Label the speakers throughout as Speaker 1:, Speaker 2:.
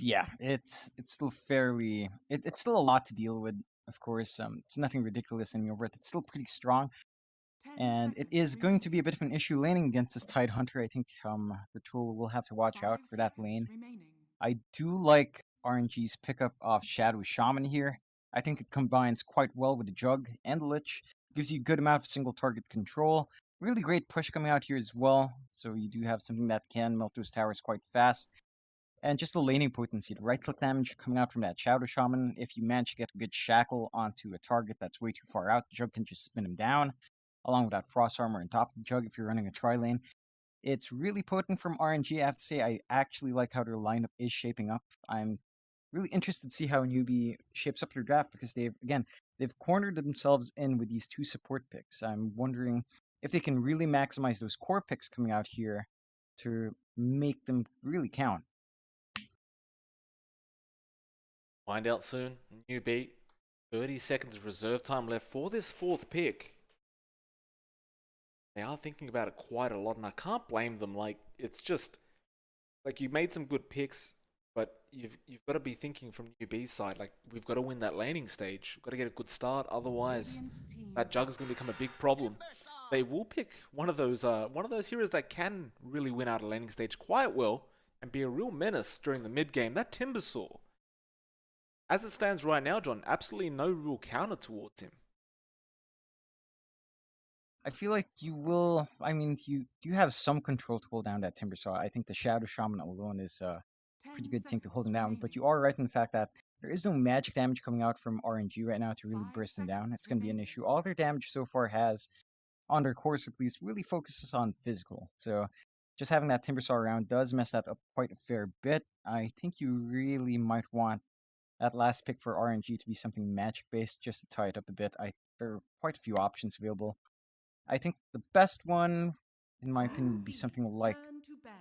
Speaker 1: Yeah, it's still fairly it's still a lot to deal with. Of course, it's nothing ridiculous anymore, but it's still pretty strong, and it is going to be a bit of an issue laning against this Tide Hunter. I think the tool will have to watch out for that lane. I do like RNG's pickup of Shadow Shaman here. I think it combines quite well with the Jug and the Lich. Gives you a good amount of single target control. Really great push coming out here as well. So you do have something that can melt those towers quite fast. And just the laning potency, the right click damage coming out from that Shadow Shaman. If you manage to get a good shackle onto a target that's way too far out, the Jug can just spin him down, along with that Frost Armor on top of the Jug if you're running a tri lane. It's really potent from RNG, I have to say. I actually like how their lineup is shaping up. I'm really interested to see how Newbee shapes up their draft because they've cornered themselves in with these two support picks. I'm wondering if they can really maximize those core picks coming out here to make them really count.
Speaker 2: Find out soon. Newbee, 30 seconds of reserve time left for this fourth pick. They are thinking about it quite a lot, and I can't blame them. Like, it's just like you made some good picks, but you've got to be thinking from Newbee's side. Like, we've got to win that laning stage. We've got to get a good start, otherwise that Jug is going to become a big problem. They will pick one of those heroes that can really win out a laning stage quite well and be a real menace during the mid game. That Timbersaw. As it stands right now, John, absolutely no real counter towards him.
Speaker 1: I feel like you will. I mean, you do have some control to hold down that Timbersaw. I think the Shadow Shaman alone is a pretty good thing to hold him down. But you are right in the fact that there is no magic damage coming out from RNG right now to really burst him down. It's going to be an issue. All their damage so far has, on their course at least, really focuses on physical. So just having that Timbersaw around does mess that up quite a fair bit. I think you really might want that last pick for RNG to be something magic based just to tie it up a bit. There are quite a few options available. I think the best one, in my opinion, would be something like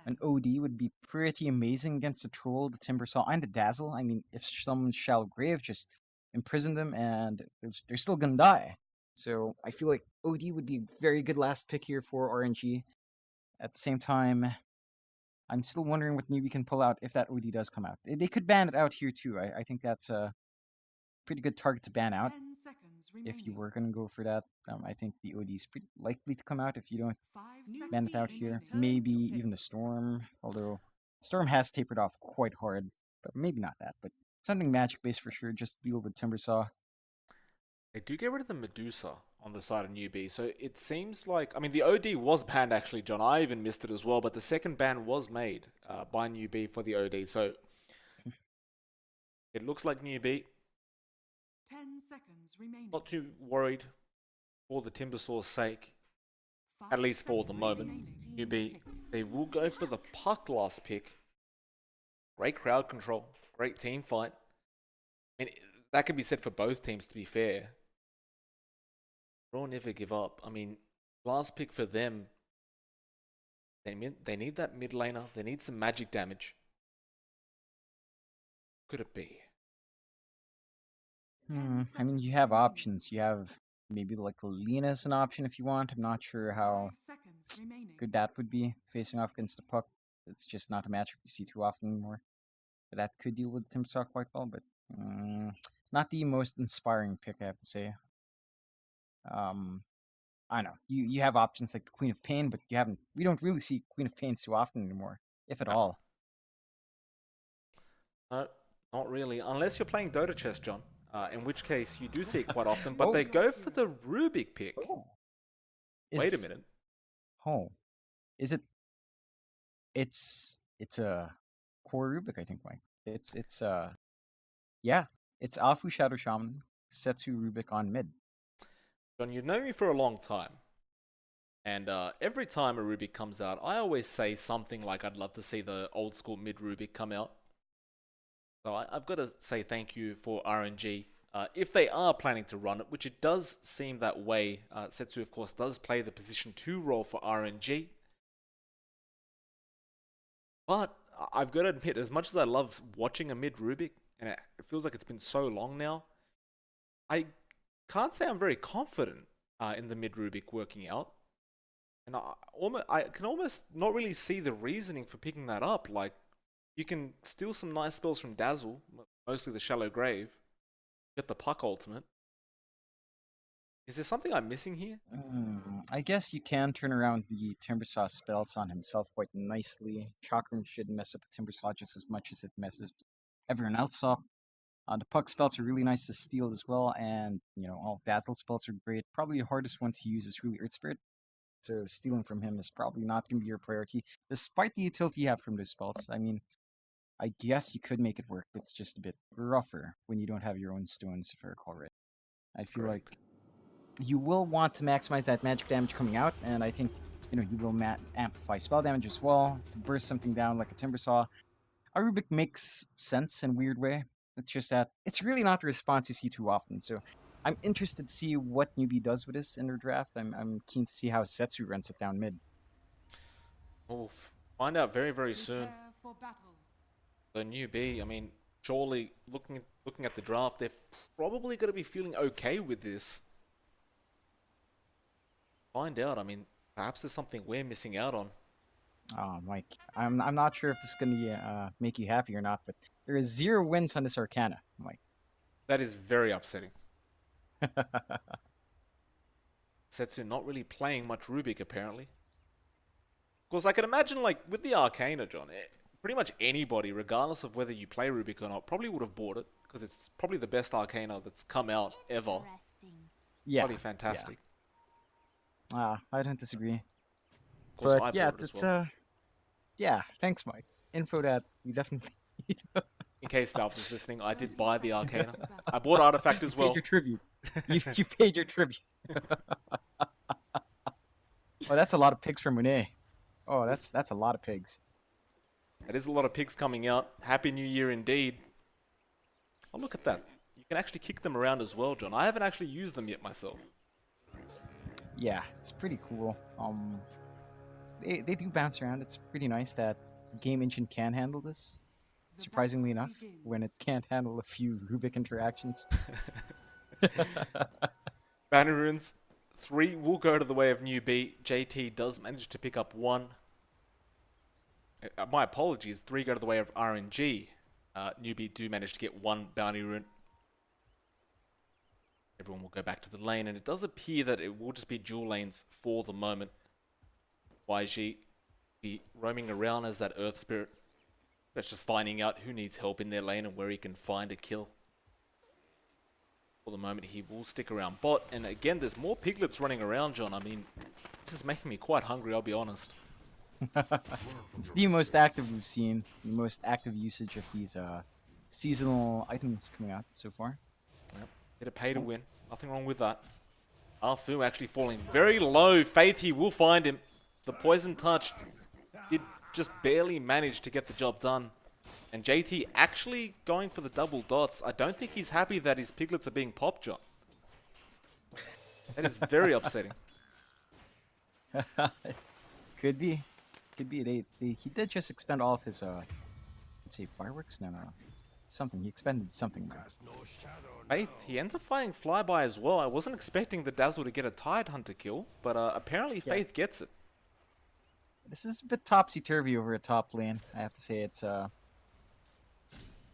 Speaker 1: an OD would be pretty amazing against the Troll, the Timbersaw, and the Dazzle. I mean, if someone's Shallow Grave, just imprison them and they're still gonna die. So I feel like OD would be a very good last pick here for RNG. At the same time, I'm still wondering what Newbee can pull out if that OD does come out. They could ban it out here too. I think that's a pretty good target to ban out. If you were going to go for that, I think the OD is pretty likely to come out if you don't ban it out here. Maybe even the Storm, although Storm has tapered off quite hard, but maybe not that. But something magic-based for sure, just deal with Timbersaw.
Speaker 2: They do get rid of the Medusa on the side of Newbee, so it seems like... I mean, the OD was banned actually, John. I even missed it as well, but the second ban was made by Newbee for the OD, so... It looks like Newbee...
Speaker 3: 10 seconds remaining.
Speaker 2: Not too worried for the Timbersaw's sake, at least for the moment. Newbee, they will go for the puck last pick. Great crowd control, great team fight. I mean, that could be said for both teams, to be fair. Raw never give up. I mean, last pick for them, they need that mid laner. They need some magic damage. Could it be?
Speaker 1: I mean, you have options. You have maybe like Lina as an option if you want. I'm not sure how good that would be facing off against the puck. It's just not a matchup you see too often anymore. But that could deal with Timbersaw quite well, but not the most inspiring pick, I have to say. I know you have options like the Queen of Pain, but we don't really see Queen of Pain too often anymore, if at all.
Speaker 2: No, not really, unless you're playing Dota chess, John. In which case you do see it quite often, but they go for the Rubik pick.
Speaker 1: Oh.
Speaker 2: Wait a minute.
Speaker 1: Oh, is it? It's a core Rubik, I think, Mike. It's yeah, it's Afu Shadow Shaman, Setsu Rubik on mid.
Speaker 2: John, you've known me for a long time, and every time a Rubik comes out, I always say something like I'd love to see the old school mid Rubik come out. So I've got to say thank you for RNG. If they are planning to run it, which it does seem that way, Setsu, of course, does play the position 2 role for RNG. But I've got to admit, as much as I love watching a mid Rubik, and it feels like it's been so long now, I can't say I'm very confident in the mid Rubik working out. And I can almost not really see the reasoning for picking that up. Like, You can steal some nice spells from Dazzle, mostly the Shallow Grave. Get the Puck ultimate. Is there something I'm missing here?
Speaker 1: I guess you can turn around the Timbersaw spells on himself quite nicely. Chakram shouldn't mess up the Timbersaw just as much as it messes everyone else up. The Puck spells are really nice to steal as well, and all of Dazzle spells are great. Probably the hardest one to use is really Earth Spirit. So stealing from him is probably not going to be your priority, despite the utility you have from those spells. I mean, I guess you could make it work. It's just a bit rougher when you don't have your own stones, if I recall right. I feel like you will want to maximize that magic damage coming out, and I think you will amplify spell damage as well to burst something down like a Timbersaw. A Rubik makes sense in a weird way. It's just that it's really not the response you see too often. So I'm interested to see what Newbee does with this in their draft. I'm keen to see how Setsu runs it down mid.
Speaker 2: We'll find out very, very soon.
Speaker 3: Prepare for battle.
Speaker 2: The Newbee, I mean, surely looking at the draft, they're probably going to be feeling okay with this. Find out. I mean, perhaps there's something we're missing out on.
Speaker 1: Oh, Mike, I'm not sure if this is gonna make you happy or not, but there is 0 wins on this Arcana, Mike.
Speaker 2: That is very upsetting. Setsu not really playing much Rubik, apparently. Of course, I can imagine, like, with the Arcana, John, pretty much anybody, regardless of whether you play Rubik or not, probably would have bought it, because it's probably the best Arcana that's come out ever.
Speaker 1: Yeah,
Speaker 2: Probably fantastic.
Speaker 1: I don't disagree.
Speaker 2: Of course,
Speaker 1: But
Speaker 2: I
Speaker 1: yeah,
Speaker 2: bought it as
Speaker 1: it's
Speaker 2: well.
Speaker 1: yeah, thanks, Mike. Info that we definitely need.
Speaker 2: In case Valve was listening, I did buy the Arcana. I bought Artifact as
Speaker 1: You
Speaker 2: well.
Speaker 1: paid your tribute. You paid your tribute. Oh, that's a lot of pigs for Monet. Oh, that's a lot of pigs.
Speaker 2: It is a lot of pigs coming out. Happy New Year indeed. Oh, look at that. You can actually kick them around as well, John. I haven't actually used them yet myself.
Speaker 1: Yeah, it's pretty cool. They do bounce around. It's pretty nice that the game engine can handle this.
Speaker 3: The
Speaker 1: Surprisingly
Speaker 3: battle
Speaker 1: enough, when it
Speaker 3: begins.
Speaker 1: can't handle a few Rubik interactions.
Speaker 2: Banner runes. 3 will go to the way of Newbee. JT does manage to pick up 1. My apologies. 3 go to the way of RNG. Newbee do manage to get 1 bounty rune. Everyone will go back to the lane, and it does appear that it will just be dual lanes for the moment. YG be roaming around as that Earth Spirit. That's just finding out who needs help in their lane and where he can find a kill. For the moment, he will stick around bot. And again, there's more piglets running around, John. I mean, this is making me quite hungry, I'll be honest.
Speaker 1: It's the most active we've seen. The most active usage of these seasonal items coming out so far.
Speaker 2: Yep. Get a pay to win. Nothing wrong with that. Arfu actually falling very low. Faith, he will find him. The poison touch did just barely manage to get the job done. And JT actually going for the double dots. I don't think he's happy that his piglets are being popped, John. That is very upsetting.
Speaker 1: Could be. Could be. He did just expend all of his, let's say fireworks? No. Something. He expended something.
Speaker 2: Faith, he ends up finding Flyby as well. I wasn't expecting the Dazzle to get a Tide Hunter kill, but apparently
Speaker 1: Yeah.
Speaker 2: Faith gets it.
Speaker 1: This is a bit topsy-turvy over a top lane. I have to say it's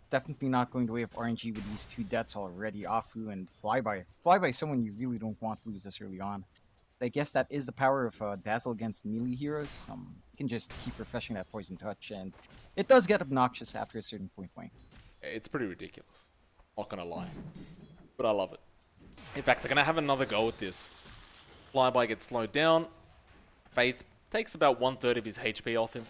Speaker 1: definitely not going the way of RNG with these 2 deaths already. Afu and Flyby. Flyby is someone you really don't want to lose this early on. I guess that is the power of Dazzle against melee heroes. You can just keep refreshing that poison touch, and it does get obnoxious after a certain point.
Speaker 2: It's pretty ridiculous. Not gonna lie. But I love it. In fact, they're gonna have another go at this. Flyby gets slowed down. Faith takes about 1/3 of his HP off him.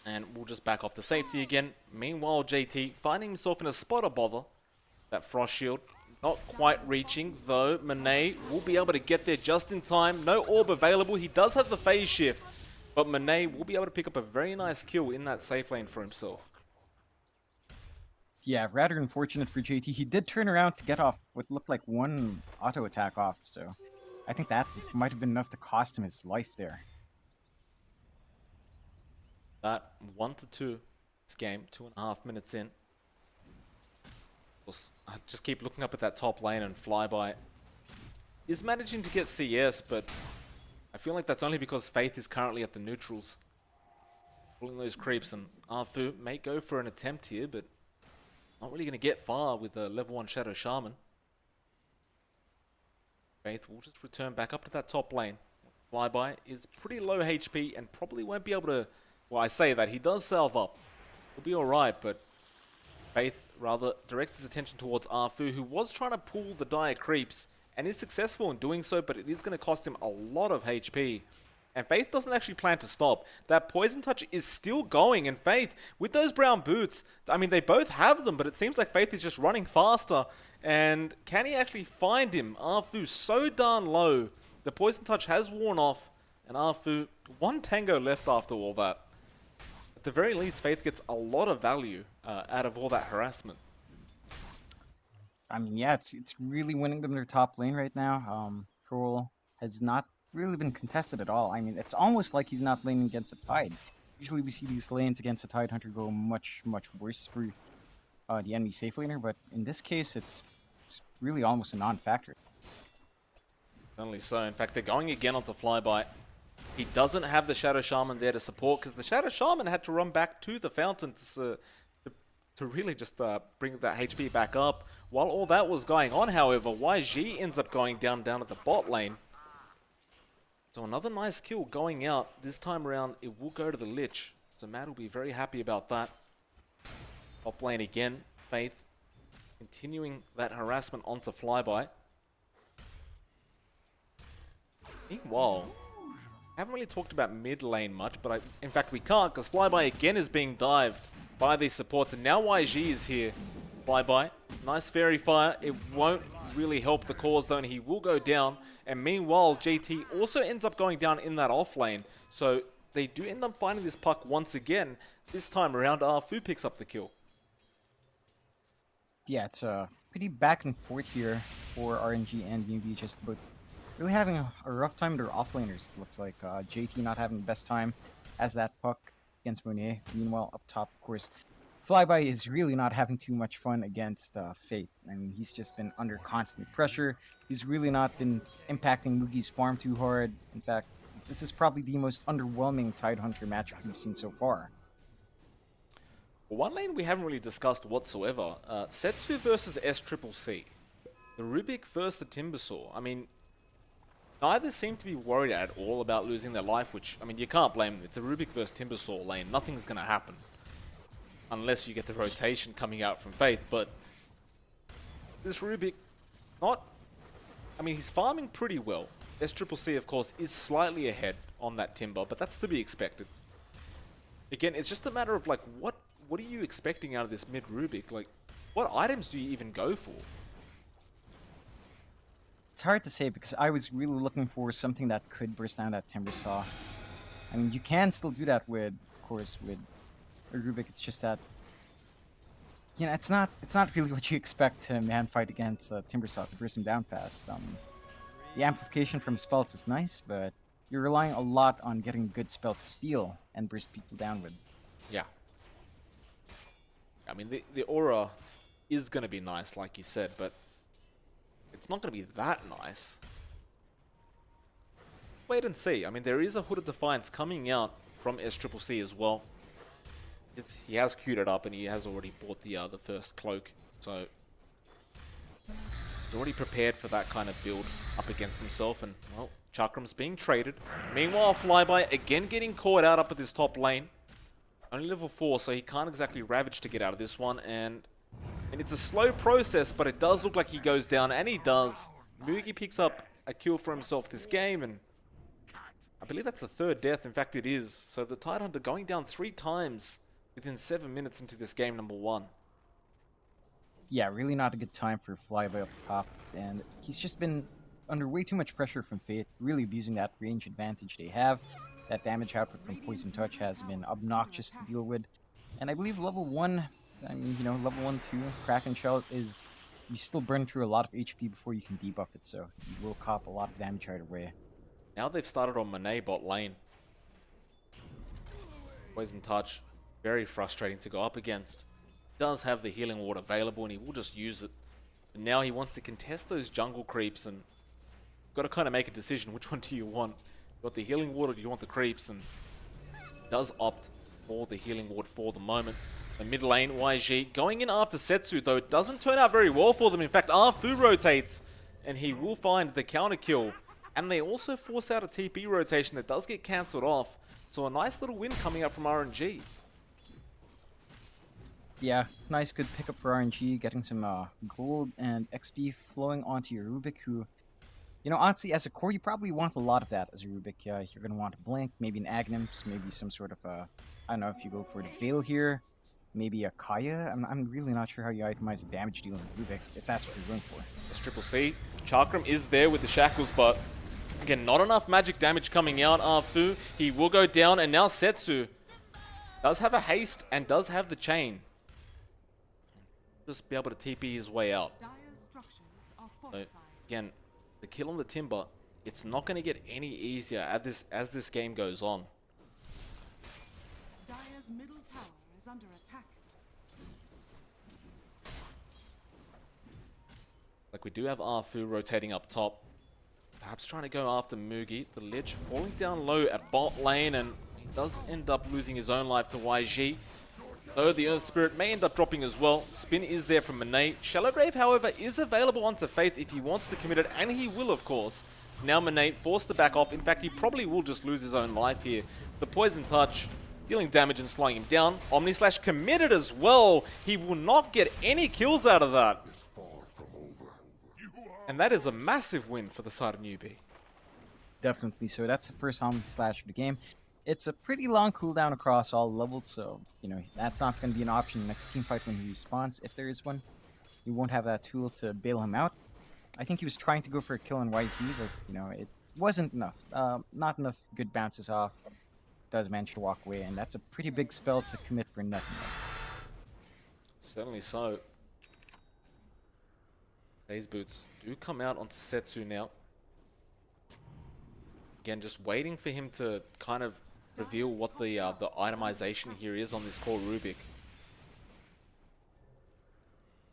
Speaker 2: And we'll just back off to safety again. Meanwhile, JT finding himself in a spot of bother. That Frost Shield not quite reaching, though. Monet will be able to get there just in time. No orb available. He does have the phase shift. But Monet will be able to pick up a very nice kill in that safe lane for himself.
Speaker 1: Yeah, rather unfortunate for JT. He did turn around to get off what looked like 1 auto attack off, so I think that might have been enough to cost him his life there.
Speaker 2: That 1-2 this game, 2.5 minutes in. Of course, I just keep looking up at that top lane, and Flyby is managing to get CS, but I feel like that's only because Faith is currently at the neutrals. pulling those creeps, and Arfu may go for an attempt here, but not really going to get far with the level 1 Shadow Shaman. Faith will just return back up to that top lane. Flyby is pretty low HP and probably won't be able to... Well, I say that. He does salve up. He'll be alright, but Faith rather directs his attention towards Arfu, who was trying to pull the dire creeps and is successful in doing so, but it is going to cost him a lot of HP. And Faith doesn't actually plan to stop. That Poison Touch is still going, and Faith, with those brown boots, I mean, they both have them, but it seems like Faith is just running faster. And can he actually find him? Arfu so darn low. The Poison Touch has worn off, and Arfu, one tango left after all that. At the very least, Faith gets a lot of value out of all that harassment.
Speaker 1: I mean, yeah, it's really winning them their top lane right now. Troll has not really been contested at all. I mean, it's almost like he's not laning against a Tide. Usually we see these lanes against a Tide Hunter go much worse for the enemy safe laner, but in this case, it's really almost a non-factor.
Speaker 2: Certainly so. In fact, they're going again onto Flyby. He doesn't have the Shadow Shaman there to support, because the Shadow Shaman had to run back to the fountain to really just bring that HP back up. While all that was going on, however, YG ends up going down at the bot lane. So another nice kill going out. This time around, it will go to the Lich. So Matt will be very happy about that. Top lane again. Faith continuing that harassment onto Flyby. Meanwhile, I haven't really talked about mid lane much, but in fact we can't, because Flyby again is being dived by these supports, and now YG is here. Flyby, nice Fairy Fire. It won't really help the cause though, and he will go down. And meanwhile, JT also ends up going down in that off lane. So they do end up finding this puck once again. This time around, Arfu picks up the kill.
Speaker 1: Yeah, it's pretty back and forth here for RNG and Newbee, just about really having a rough time with their offlaners. It looks like JT not having the best time as that puck against Monet. Meanwhile, up top, of course, Flyby is really not having too much fun against Fate. I mean, he's just been under constant pressure. He's really not been impacting Mugi's farm too hard. In fact, this is probably the most underwhelming Tide Hunter matchup we've seen so far.
Speaker 2: One lane we haven't really discussed whatsoever. Setsu versus SCCC. The Rubik versus the Timbersaw. I mean, neither seem to be worried at all about losing their life, which, I mean, you can't blame them. It's a Rubik versus Timbersaw lane. Nothing's going to happen. Unless you get the rotation coming out from Faith, but this Rubik, I mean, he's farming pretty well. SCCC, of course, is slightly ahead on that Timber, but that's to be expected. Again, it's just a matter of, like, what are you expecting out of this mid Rubik? Like, what items do you even go for?
Speaker 1: It's hard to say, because I was really looking for something that could burst down that Timbersaw. I mean, you can still do that with, of course, with Rubik. It's just that, you know, it's not really what you expect to man fight against Timbersaw to burst him down fast. The amplification from spells is nice, but you're relying a lot on getting a good spell to steal and burst people down with.
Speaker 2: Yeah. I mean, the aura is going to be nice, like you said, but it's not going to be that nice. Wait and see. I mean, there is a Hooded Defiance coming out from SCCC as well. He has queued it up, and he has already bought the first cloak, so he's already prepared for that kind of build up against himself. And well, Chakram's being traded. Meanwhile, Flyby again getting caught out up at this top lane. Only level 4, so he can't exactly ravage to get out of this one, and it's a slow process, but it does look like he goes down, and he does. Mugi picks up a kill for himself this game, and I believe that's the third death. In fact, it is. So the Tide Hunter going down 3 times within 7 minutes into this game number 1.
Speaker 1: Yeah, really not a good time for Flyby up top, and he's just been under way too much pressure from Fate, really abusing that range advantage they have. That damage output from Poison Touch has been obnoxious to deal with, and I believe level 1, I mean, you know, level 1, 2, Kraken Shell is, you still burn through a lot of HP before you can debuff it, so you will cop a lot of damage right away.
Speaker 2: Now they've started on Monet bot lane. Poison Touch, very frustrating to go up against. Does have the healing ward available, and he will just use it. And now he wants to contest those jungle creeps, and got to kind of make a decision. Which one do you want? You want the healing ward, or do you want the creeps? And does opt for the healing ward for the moment. The mid lane, YG, going in after Setsu, though it doesn't turn out very well for them. In fact, Arfu rotates, and he will find the counter kill. And they also force out a TP rotation that does get cancelled off. So a nice little win coming up from RNG.
Speaker 1: Yeah, nice good pickup for RNG, getting some gold and XP flowing onto your Rubik, who, you know, honestly, as a core, you probably want a lot of that as a Rubik. You're going to want a Blink, maybe an Aghanim, maybe some sort of, I don't know if you go for the Veil here, maybe a Kaya. I'm really not sure how you itemize the damage dealing Rubik, if that's what you're going for.
Speaker 2: This Triple C, Chakram is there with the Shackles, but again, not enough magic damage coming out. Arfu, he will go down, and now Setsu does have a haste and does have the chain. Just be able to TP his way out.
Speaker 3: Dire's structures are
Speaker 2: So,
Speaker 3: fortified.
Speaker 2: again, the kill on the Timber, it's not going to get any easier as this game goes on.
Speaker 3: Dire's middle tower is under attack.
Speaker 2: Like, we do have Arfu rotating up top. Perhaps trying to go after Mugi. The Lich falling down low at bot lane, and he does end up losing his own life to YG. Though the Earth Spirit may end up dropping as well. Spin is there from Monet. Shallowgrave, however, is available onto Faith if he wants to commit it, and he will, of course. Now Monet forced to back off. In fact, he probably will just lose his own life here. The Poison Touch, dealing damage and slowing him down. Omni Slash committed as well. He will not get any kills out of that. And that is a massive win for the side of Newbee.
Speaker 1: Definitely. So that's the first Omni Slash of the game. It's a pretty long cooldown across all levels, so, you know, that's not going to be an option next team fight when he respawns, if there is one. You won't have that tool to bail him out. I think he was trying to go for a kill on YZ, but, you know, it wasn't enough. Not enough good bounces off. Does manage to walk away, and that's a pretty big spell to commit for nothing.
Speaker 2: Certainly so. Phase Boots do come out onto Setsu now. Again, just waiting for him to kind of reveal what the itemization here is on this core Rubik.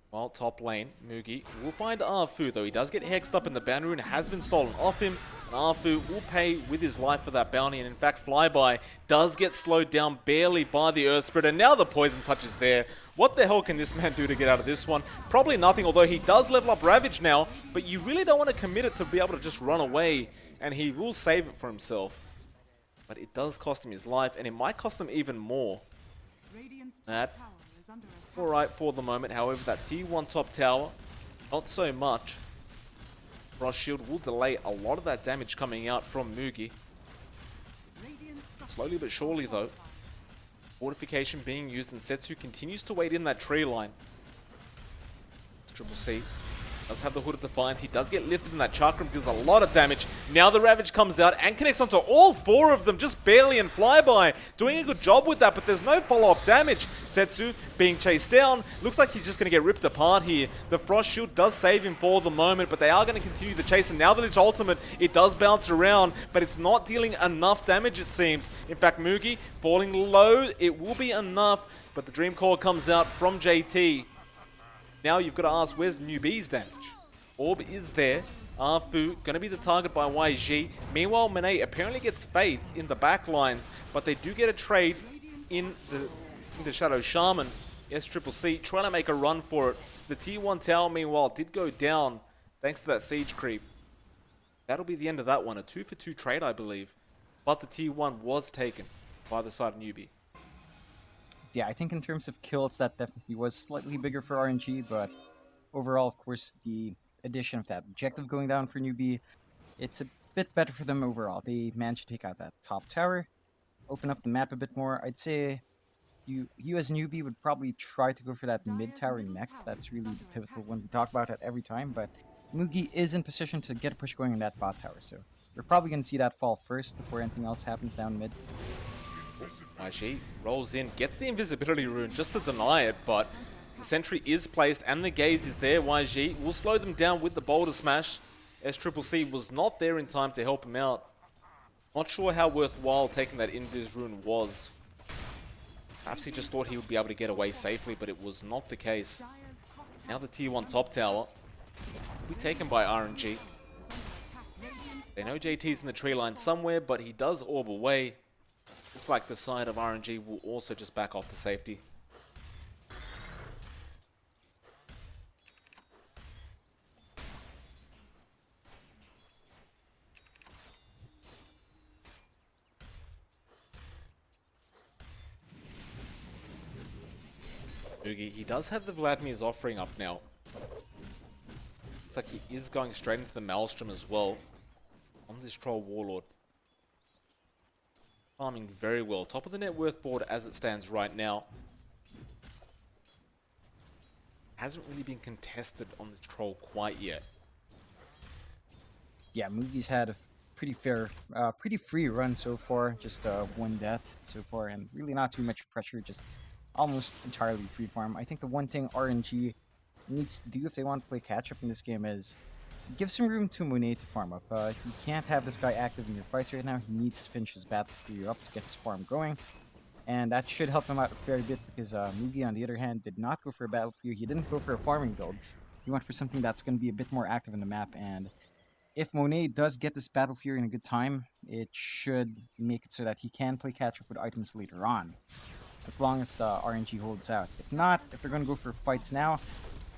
Speaker 2: While top lane, Mugi will find Arfu, though he does get hexed up and the bounty rune has been stolen off him. And Arfu will pay with his life for that bounty, and in fact Flyby does get slowed down barely by the Earth Spirit, and now the Poison Touch is there. What the hell can this man do to get out of this one? Probably nothing, although he does level up Ravage now, but you really don't want to commit it to be able to just run away, and he will save it for himself. But it does cost him his life, and it might cost him even more.
Speaker 3: Radiant's
Speaker 2: That
Speaker 3: tower is under attack.
Speaker 2: alright for the moment. However, that T1 top tower, not so much. Frost Shield will delay a lot of that damage coming out from Mugi.
Speaker 3: Radiant's structures
Speaker 2: Slowly but surely, though. Fortification being used, and Setsu continues to wait in that tree line. Triple C does have the Hood of Defiance. He does get lifted, and that Chakram deals a lot of damage. Now the Ravage comes out and connects onto all four of them, just barely, and Flyby doing a good job with that, but there's no follow-up damage. Setsu being chased down. Looks like he's just going to get ripped apart here. The Frost Shield does save him for the moment, but they are going to continue the chase, and now that it's ultimate, it does bounce around, but it's not dealing enough damage, it seems. In fact, Mugi falling low, it will be enough, but the Dream Core comes out from JT. Now you've got to ask, where's Newbee's damage? Orb is there. Arfu going to be the target by YG. Meanwhile, Monet apparently gets Faith in the back lines, but they do get a trade in the Shadow Shaman. S-Triple-C trying to make a run for it. The T1 tower, meanwhile, did go down thanks to that siege creep. That'll be the end of that one. A 2-for-2 trade, I believe. But the T1 was taken by the side of Newbee.
Speaker 1: Yeah, I think in terms of kills, that definitely was slightly bigger for RNG, but overall, of course, the addition of that objective going down for Newbee, it's a bit better for them overall. They managed to take out that top tower, open up the map a bit more. I'd say you as Newbee would probably try to go for that mid tower next. That's really the pivotal one we talk about it every time, but Mugi is in position to get a push going in that bot tower, so we're probably going to see that fall first before anything else happens down mid.
Speaker 2: YG rolls in, gets the invisibility rune just to deny it, but the sentry is placed and the gaze is there. YG will slow them down with the boulder smash. S-Triple-C was not there in time to help him out. Not sure how worthwhile taking that invis rune was. Perhaps he just thought he would be able to get away safely, but it was not the case. Now the T1 top tower will be taken by RNG. They know JT's in the tree line somewhere, but he does orb away. Looks like the side of RNG will also just back off the safety. Newbee, he does have the Vladimir's offering up now. Looks like he is going straight into the Maelstrom as well on this Troll Warlord. Farming very well. Top of the net worth board as it stands right now. Hasn't really been contested on the Troll quite yet.
Speaker 1: Yeah, Moogie's had a pretty fair, pretty free run so far. Just one death so far, and really not too much pressure. Just almost entirely free farm. I think the one thing RNG needs to do if they want to play catch up in this game is give some room to Monet to farm up. He can't have this guy active in your fights right now. He needs to finish his battle fury up to get his farm going. And that should help him out a fair bit because Mugi, on the other hand, did not go for a battle fury. He didn't go for a farming build. He went for something that's going to be a bit more active in the map. And if Monet does get this battle fury in a good time, it should make it so that he can play catch up with items later on, as long as RNG holds out. If not, if they're going to go for fights now,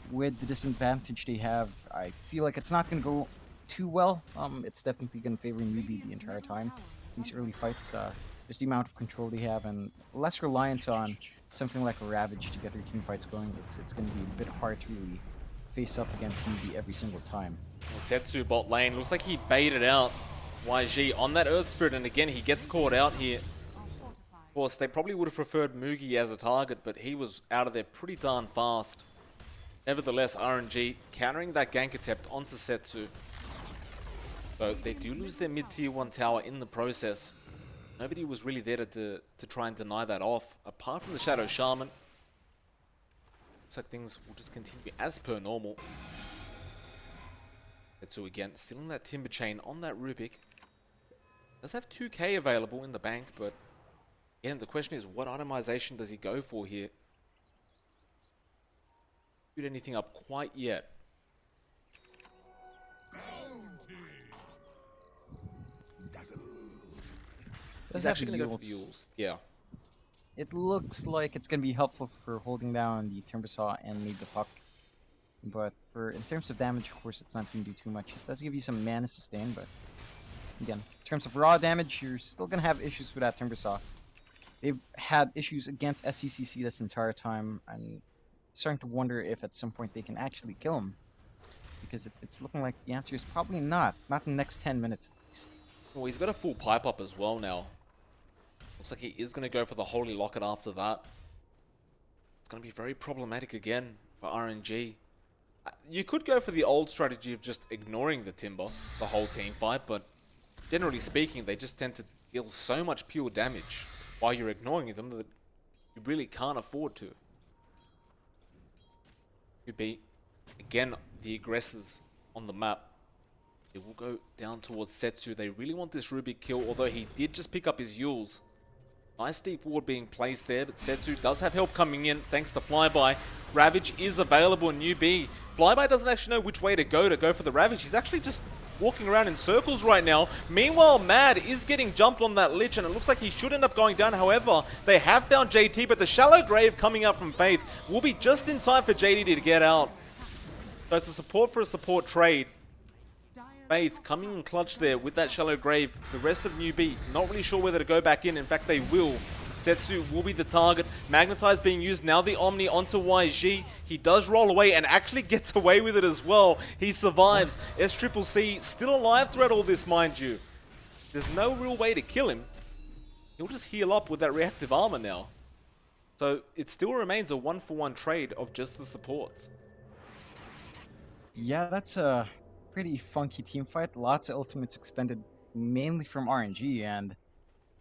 Speaker 1: with the disadvantage they have, I feel like it's not going to go too well. It's definitely going to favor Newbee the entire time. These early fights, just the amount of control they have and less reliance on something like a Ravage to get their team fights going. It's going to be a bit hard to really face up against Newbee every single time.
Speaker 2: Well, Setsu bot lane, looks like he baited out YG on that Earth Spirit, and again he gets caught out here. Of course, they probably would have preferred Mugi as a target, but he was out of there pretty darn fast. Nevertheless, RNG countering that gank attempt onto Setsu. So they do lose their mid-tier 1 tower in the process. Nobody was really there to try and deny that off, apart from the Shadow Shaman. Looks like things will just continue as per normal. Setsu again, still in that Timber Chain on that Rubik. Does have 2k available in the bank, but again, the question is, what itemization does he go for here? Anything up quite yet. He's actually going to go for the Yules. Yeah.
Speaker 1: It looks like it's going to be helpful for holding down the Timbersaw and maybe the Puck. But in terms of damage, of course, it's not going to do too much. It does give you some mana sustain, but again, in terms of raw damage, you're still going to have issues with that Timbersaw. They've had issues against SCCC this entire time, and starting to wonder if at some point they can actually kill him, because it's looking like the answer is probably not in the next 10 minutes at least.
Speaker 2: Well, he's got a full pipe up as well now. Looks like he is going to go for the Holy Locket after that. It's going to be very problematic again for RNG. You could go for the old strategy of just ignoring the Timber the whole team fight, but generally speaking, they just tend to deal so much pure damage while you're ignoring them that you really can't afford to. Be again the aggressors on the map. It will go down towards Setsu. They really want this Rubik kill, although he did just pick up his Yules. Nice deep ward being placed there, but Setsu does have help coming in thanks to Flyby. Ravage is available in Newbee. Flyby doesn't actually know which way to go for the Ravage. He's actually just walking around in circles right now. Meanwhile, Mad is getting jumped on that Lich, and it looks like he should end up going down. However, they have found JT, but the Shallow Grave coming up from Faith will be just in time for JT to get out. So it's a support for a support trade. Faith coming in clutch there with that Shallow Grave. The rest of Newbee not really sure whether to go back in. In fact, they will. Setsu will be the target. Magnetize being used. Now the Omni onto YG. He does roll away and actually gets away with it as well. He survives. SCCC still alive throughout all this, mind you. There's no real way to kill him. He'll just heal up with that reactive armor now. So it still remains a 1-for-1 trade of just the supports.
Speaker 1: Yeah, that's a pretty funky team fight. Lots of ultimates expended mainly from RNG, and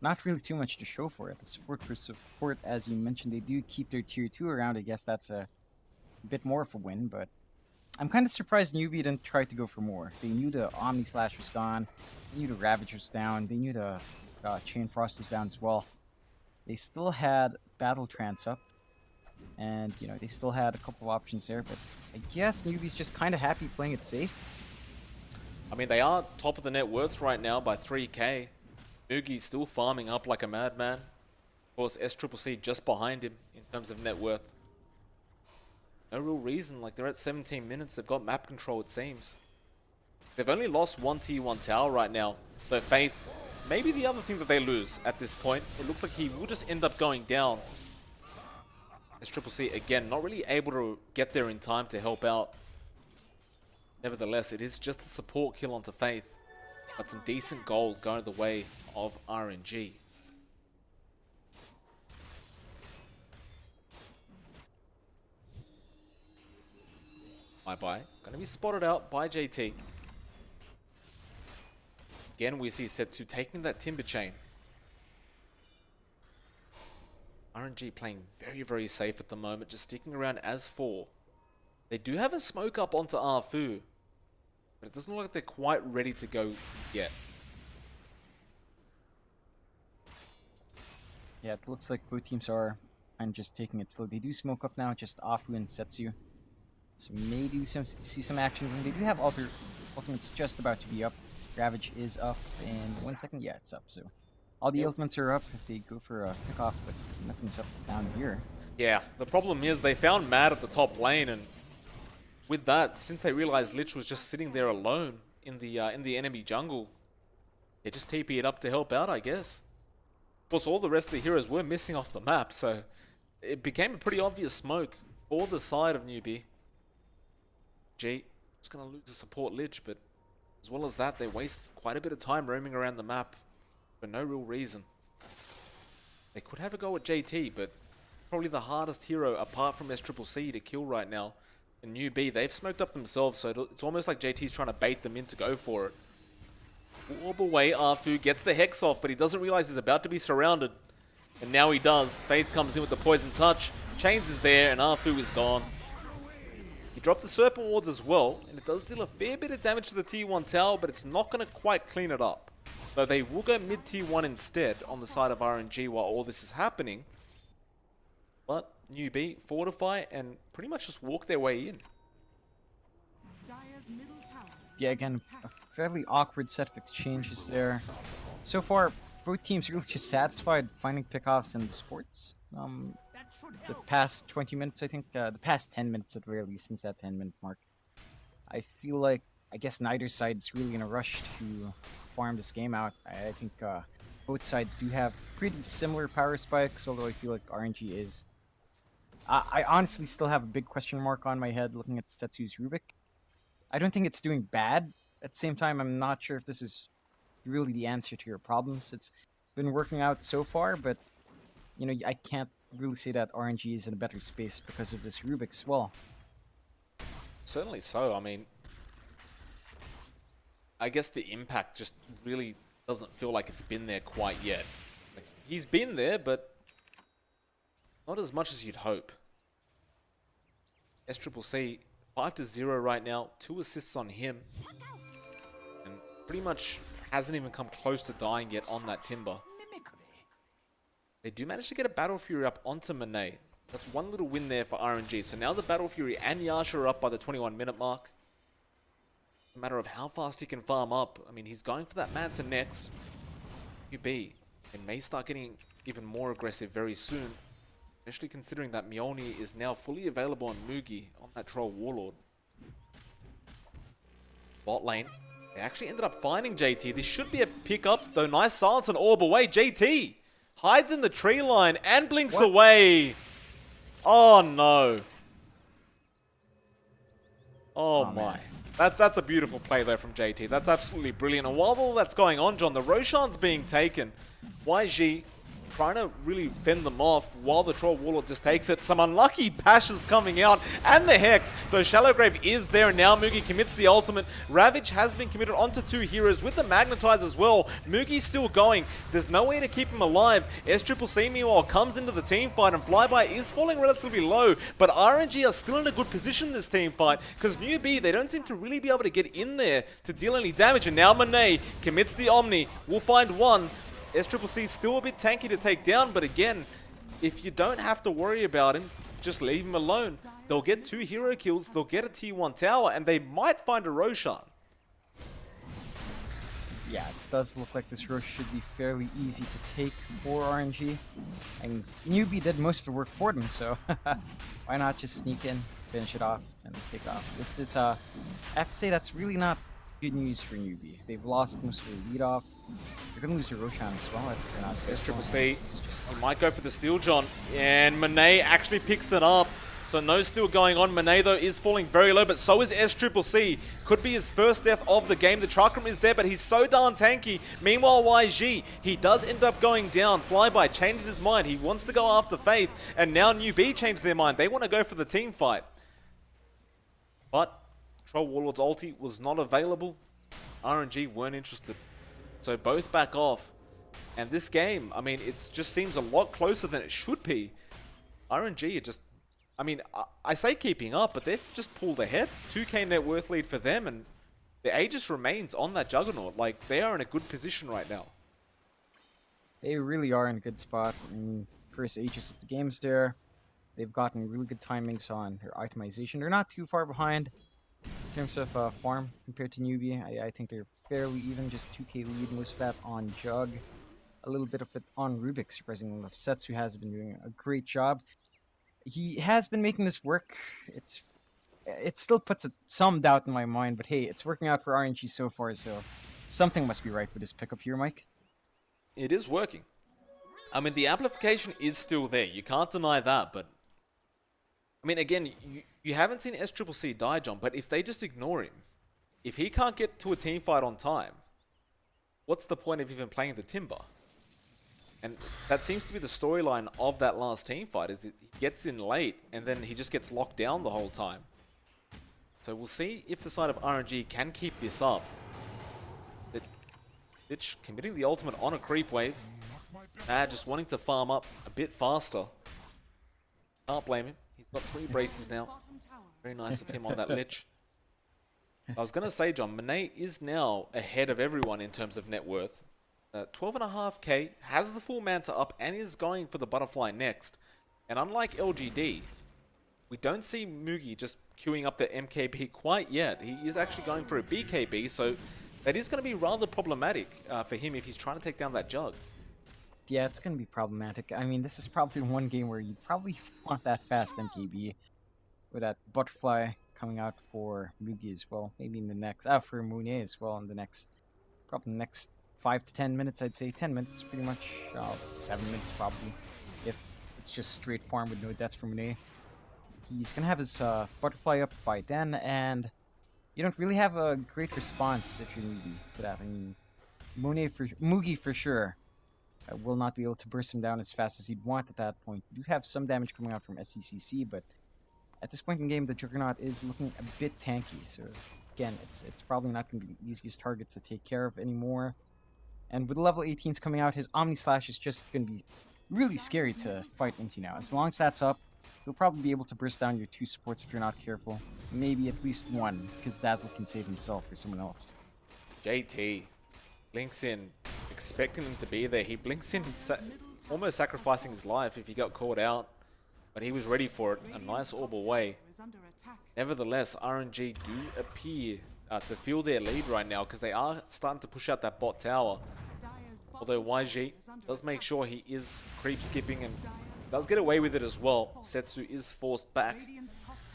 Speaker 1: not really too much to show for it. The support for support, as you mentioned, they do keep their tier 2 around. I guess that's a bit more of a win, but I'm kind of surprised Newbee didn't try to go for more. They knew the Omni Slash was gone, they knew the Ravage was down, they knew the Chain Frost was down as well. They still had Battle Trance up, and you know, they still had a couple of options there, but I guess Newbee's just kind of happy playing it safe.
Speaker 2: I mean, they are top of the net worth right now by 3k. Newbee still farming up like a madman. Of course, SCCC just behind him in terms of net worth. No real reason, like they're at 17 minutes, they've got map control it seems. They've only lost one tier 1 tower right now, but Faith, maybe the other thing that they lose at this point, it looks like he will just end up going down. SCCC again, not really able to get there in time to help out. Nevertheless, it is just a support kill onto Faith, but some decent gold going the way of RNG. Bye-bye. Gonna be spotted out by JT. Again, we see Setsu taking that timber chain. RNG playing very, very safe at the moment, just sticking around as 4. They do have a smoke up onto Arfu, but it doesn't look like they're quite ready to go yet.
Speaker 1: Yeah, it looks like both teams are and just taking it slow. They do smoke up now, just Afu and Setsu. So maybe we see some action. They do have ultimates just about to be up. Ravage is up in 1 second. Yeah, it's up. So all the ultimates are up if they go for a pick off, but nothing's up down here.
Speaker 2: Yeah, the problem is they found Mad at the top lane, and with that, since they realized Lich was just sitting there alone in the enemy jungle, they just TP it up to help out, I guess. Of course, all the rest of the heroes were missing off the map, so it became a pretty obvious smoke for the side of Newbee. G is going to lose the support Lich, but as well as that, they waste quite a bit of time roaming around the map for no real reason. They could have a go at JT, but probably the hardest hero apart from SCCC to kill right now. And Newbee, they've smoked up themselves, so it's almost like JT's trying to bait them in to go for it. Orb away, Arfu gets the Hex off, but he doesn't realize he's about to be surrounded. And now he does. Faith comes in with the Poison Touch. Chains is there, and Arfu is gone. He dropped the Serpent Wards as well, and it does deal a fair bit of damage to the tier 1 tower, but it's not going to quite clean it up. Though they will go mid tier 1 instead on the side of RNG while all this is happening. But Newbee fortify and pretty much just walk their way in.
Speaker 3: Dire's middle tower.
Speaker 1: Yeah, again, a fairly awkward set of exchanges there. So far, both teams really just satisfied finding pickoffs in the sports. The past 20 minutes, I think, the past 10 minutes at the very least, since that 10-minute mark. I feel like, I guess neither side's really in a rush to farm this game out. I think both sides do have pretty similar power spikes, although I feel like RNG is... I honestly still have a big question mark on my head looking at Setsu's Rubik. I don't think it's doing bad. At the same time, I'm not sure if this is really the answer to your problems. It's been working out so far, but you know, I can't really say that RNG is in a better space because of this Rubik's wall.
Speaker 2: Certainly so. I mean, I guess the impact just really doesn't feel like it's been there quite yet. Like, he's been there, but not as much as you'd hope. SCCC 5-0 right now, 2 assists on him, and pretty much hasn't even come close to dying yet on that Timber. They do manage to get a Battle Fury up onto Monet. That's one little win there for RNG. So now the Battle Fury and Yasha are up by the 21-minute mark. It's a matter of how fast he can farm up. I mean, he's going for that Manta next. Newbee, and may start getting even more aggressive very soon. Especially considering that Mjolnir is now fully available on Mugi on that Troll Warlord. Bot lane. They actually ended up finding JT. This should be a pickup, though. Nice silence and orb away. JT hides in the tree line and blinks away. Oh no. Oh my. That's a beautiful play though from JT. That's absolutely brilliant. And while all that's going on, John, the Roshan's being taken. YG trying to really fend them off while the Troll Warlord just takes it. Some unlucky pashes coming out, and the Hex, though Shallowgrave is there, and now Mugi commits the ultimate. Ravage has been committed onto 2 heroes with the Magnetize as well. Mugi's still going. There's no way to keep him alive. SCCC meanwhile comes into the team fight, and Flyby is falling relatively low, but RNG are still in a good position in this team fight, because Newbee, they don't seem to really be able to get in there to deal any damage, and now Monet commits the Omni. We'll find one. SCCC still a bit tanky to take down, but again, if you don't have to worry about him, just leave him alone. They'll get 2 hero kills, they'll get a tier 1 tower, and they might find a Roshan.
Speaker 1: Yeah, it does look like this rush should be fairly easy to take for RNG. And Newbee did most of the work for them, so why not just sneak in, finish it off, and take off? I have to say that's really not good news for Newbee. They've lost most of their lead off. They're gonna lose their Roshan as well if they're not.
Speaker 2: There's Triple C. He might go for the steal, John, and Monet actually picks it up. So no steal going on. Monet, though, is falling very low, but so is S-Triple-C. Could be his first death of the game. The Chakram is there, but he's so darn tanky. Meanwhile, YG, he does end up going down. Flyby changes his mind. He wants to go after Faith, and now Newbee changed their mind. They want to go for the team fight. But Troll Warlord's ulti was not available. RNG weren't interested. So both back off. And this game, I mean, it just seems a lot closer than it should be. RNG are just... I mean, I say keeping up, but they've just pulled ahead. 2k net worth lead for them, and the Aegis remains on that Juggernaut. Like, they are in a good position right now.
Speaker 1: They really are in a good spot. First Aegis of the game's there. They've gotten really good timings on their itemization. They're not too far behind in terms of farm compared to Newbee. I think they're fairly even, just 2k lead, most of that on Jug. A little bit of it on Rubik, surprisingly enough. Setsu has been doing a great job. He has been making this work. It still puts some doubt in my mind, but hey, it's working out for RNG so far, so something must be right with this pickup here, Mike.
Speaker 2: It is working. I mean, the amplification is still there. You can't deny that, but... I mean, again, you haven't seen S-Triple-C die, John, but if they just ignore him, if he can't get to a team fight on time, what's the point of even playing the Timber? And that seems to be the storyline of that last team fight, is he gets in late and then he just gets locked down the whole time. So we'll see if the side of RNG can keep this up. Lich committing the ultimate on a creep wave. Just wanting to farm up a bit faster. Can't blame him. He's got 3 braces now. Very nice of him on that Lich. I was going to say, John, Monet is now ahead of everyone in terms of net worth. 12.5k, has the full Manta up and is going for the Butterfly next. And unlike LGD, we don't see Mugi just queuing up the MKB quite yet. He is actually going for a BKB, so that is going to be rather problematic for him if he's trying to take down that Jug.
Speaker 1: Yeah, it's going to be problematic. I mean, this is probably one game where you probably want that fast MKB with that Butterfly coming out for Mugi as well. Maybe in the next, for Monet as well in the next, probably next 5 to 10 minutes, I'd say. 10 minutes, pretty much. 7 minutes, probably. If it's just straight farm with no deaths from Monet. He's going to have his Butterfly up by then, and you don't really have a great response if you're Newbee to that. I mean, Mugi for sure will not be able to burst him down as fast as he'd want at that point. You do have some damage coming out from SCCC, but at this point in the game, the Juggernaut is looking a bit tanky. So again, it's probably not going to be the easiest target to take care of anymore. And with level 18s coming out, his Omni Slash is just going to be really scary to fight into now. As long as that's up, you'll probably be able to burst down your 2 supports if you're not careful. Maybe at least 1, because Dazzle can save himself or someone else.
Speaker 2: JT blinks in, expecting him to be there. He blinks in, almost sacrificing his life if he got caught out. But he was ready for it. A nice orb away. Nevertheless, RNG do appear to feel their lead right now, because they are starting to push out that bot tower. Although YG does make sure he is creep skipping and does get away with it as well. Setsu is forced back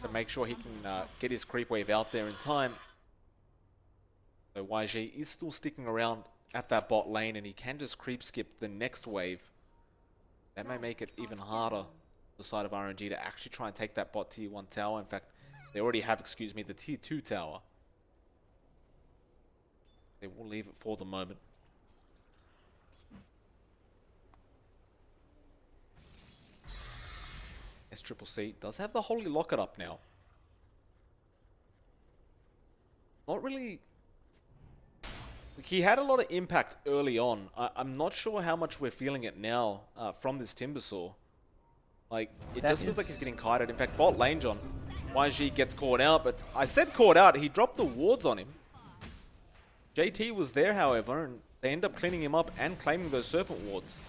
Speaker 2: to make sure he can get his creep wave out there in time. So YG is still sticking around at that bot lane, and he can just creep skip the next wave. That may make it even harder on the side of RNG to actually try and take that bot tier 1 tower. In fact, they already have, the tier 2 tower. They will leave it for the moment. S-Triple-C does have the Holy Locket up now. Not really... He had a lot of impact early on. I'm not sure how much we're feeling it now from this Timbersaw. Like, it just feels like he's getting kited. In fact, bot lane, John. YG gets caught out, but I said caught out. He dropped the wards on him. JT was there, however, and they end up cleaning him up and claiming those Serpent wards.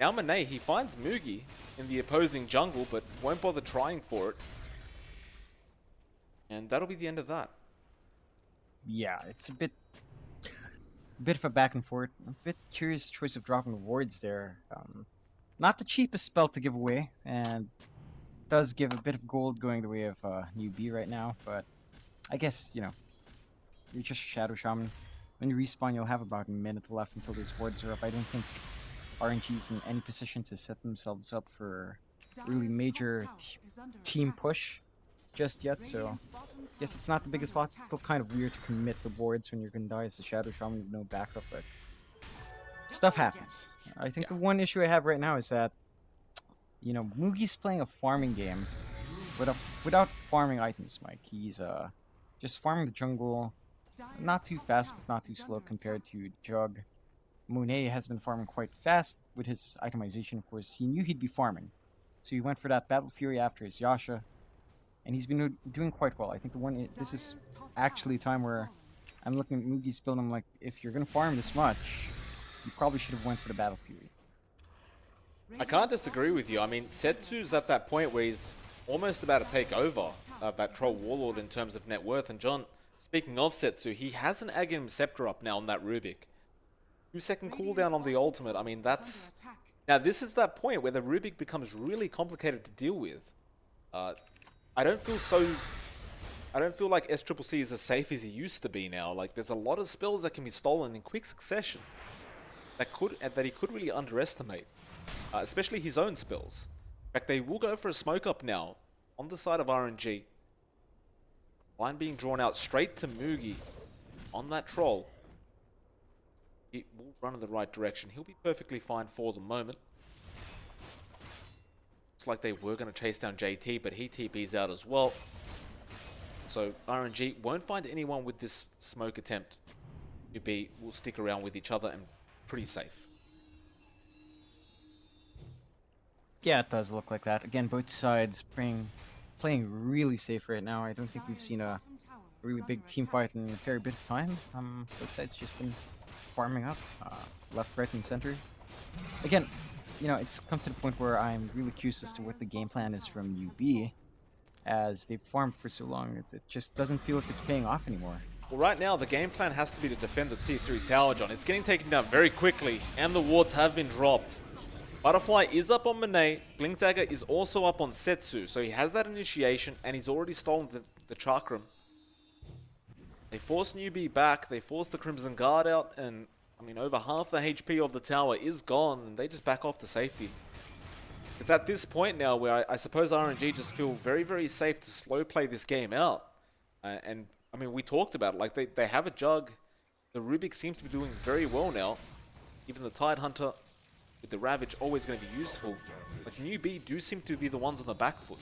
Speaker 2: Now Monet, he finds Mugi in the opposing jungle, but won't bother trying for it. And that'll be the end of that.
Speaker 1: Yeah, it's a bit... A bit of a back and forth. A bit curious choice of dropping wards there. Not the cheapest spell to give away, and does give a bit of gold going the way of Newbee right now, but I guess, you know, you're just a Shadow Shaman. When you respawn, you'll have about a minute left until those wards are up. I don't think RNG's in any position to set themselves up for a really major team push just yet, so yes, it's not the biggest loss. It's still kind of weird to commit the wards when you're gonna die as a Shadow Shaman with no backup, but stuff happens. I think the one issue I have right now is that, you know, Mugi's playing a farming game without farming items, Mike. He's just farming the jungle, not too fast but not too slow compared to Jug. Monet has been farming quite fast with his itemization, of course. He knew he'd be farming, so he went for that Battle Fury after his Yasha, and he's been doing quite well. I think this is actually a time where I'm looking at Mugi's build and I'm like, if you're gonna farm this much, you probably should have went for the Battle Fury.
Speaker 2: I can't disagree with you. I mean, Setsu's at that point where he's almost about to take over that Troll Warlord in terms of net worth. And John, speaking of Setsu, he has an Aghanim Scepter up now on that Rubik. 2-second cooldown on the ultimate. I mean, that's... Now, this is that point where the Rubik becomes really complicated to deal with. I don't feel like SCCC is as safe as he used to be now. Like, there's a lot of spells that can be stolen in quick succession that he could really underestimate. Especially his own spells. In fact, they will go for a smoke up now on the side of RNG. Line being drawn out straight to Mugi on that troll. He will run in the right direction. He'll be perfectly fine for the moment. Looks like they were going to chase down JT, but he TP's out as well. So RNG won't find anyone with this smoke attempt. Newbee will stick around with each other and pretty safe.
Speaker 1: Yeah, it does look like that. Again, both sides playing really safe right now. I don't think we've seen a really big team fight in a fair bit of time. Both sides just been farming up, left, right, and center. Again, you know, it's come to the point where I'm really curious as to what the game plan is from UB, as they've farmed for so long. It just doesn't feel like it's paying off anymore.
Speaker 2: Well, right now, the game plan has to be to defend the tier 3 tower, John. It's getting taken down very quickly, and the wards have been dropped. Butterfly is up on Monet, Blink Dagger is also up on Setsu, so he has that initiation, and he's already stolen the Chakram. They force Newbee back, they force the Crimson Guard out, and, I mean, over half the HP of the tower is gone, and they just back off to safety. It's at this point now where I suppose RNG just feel very, very safe to slow play this game out. And, I mean, we talked about it, like, they have a Jug. The Rubik seems to be doing very well now. Even the Tidehunter with the Ravage always going to be useful. But Newbee do seem to be the ones on the back foot.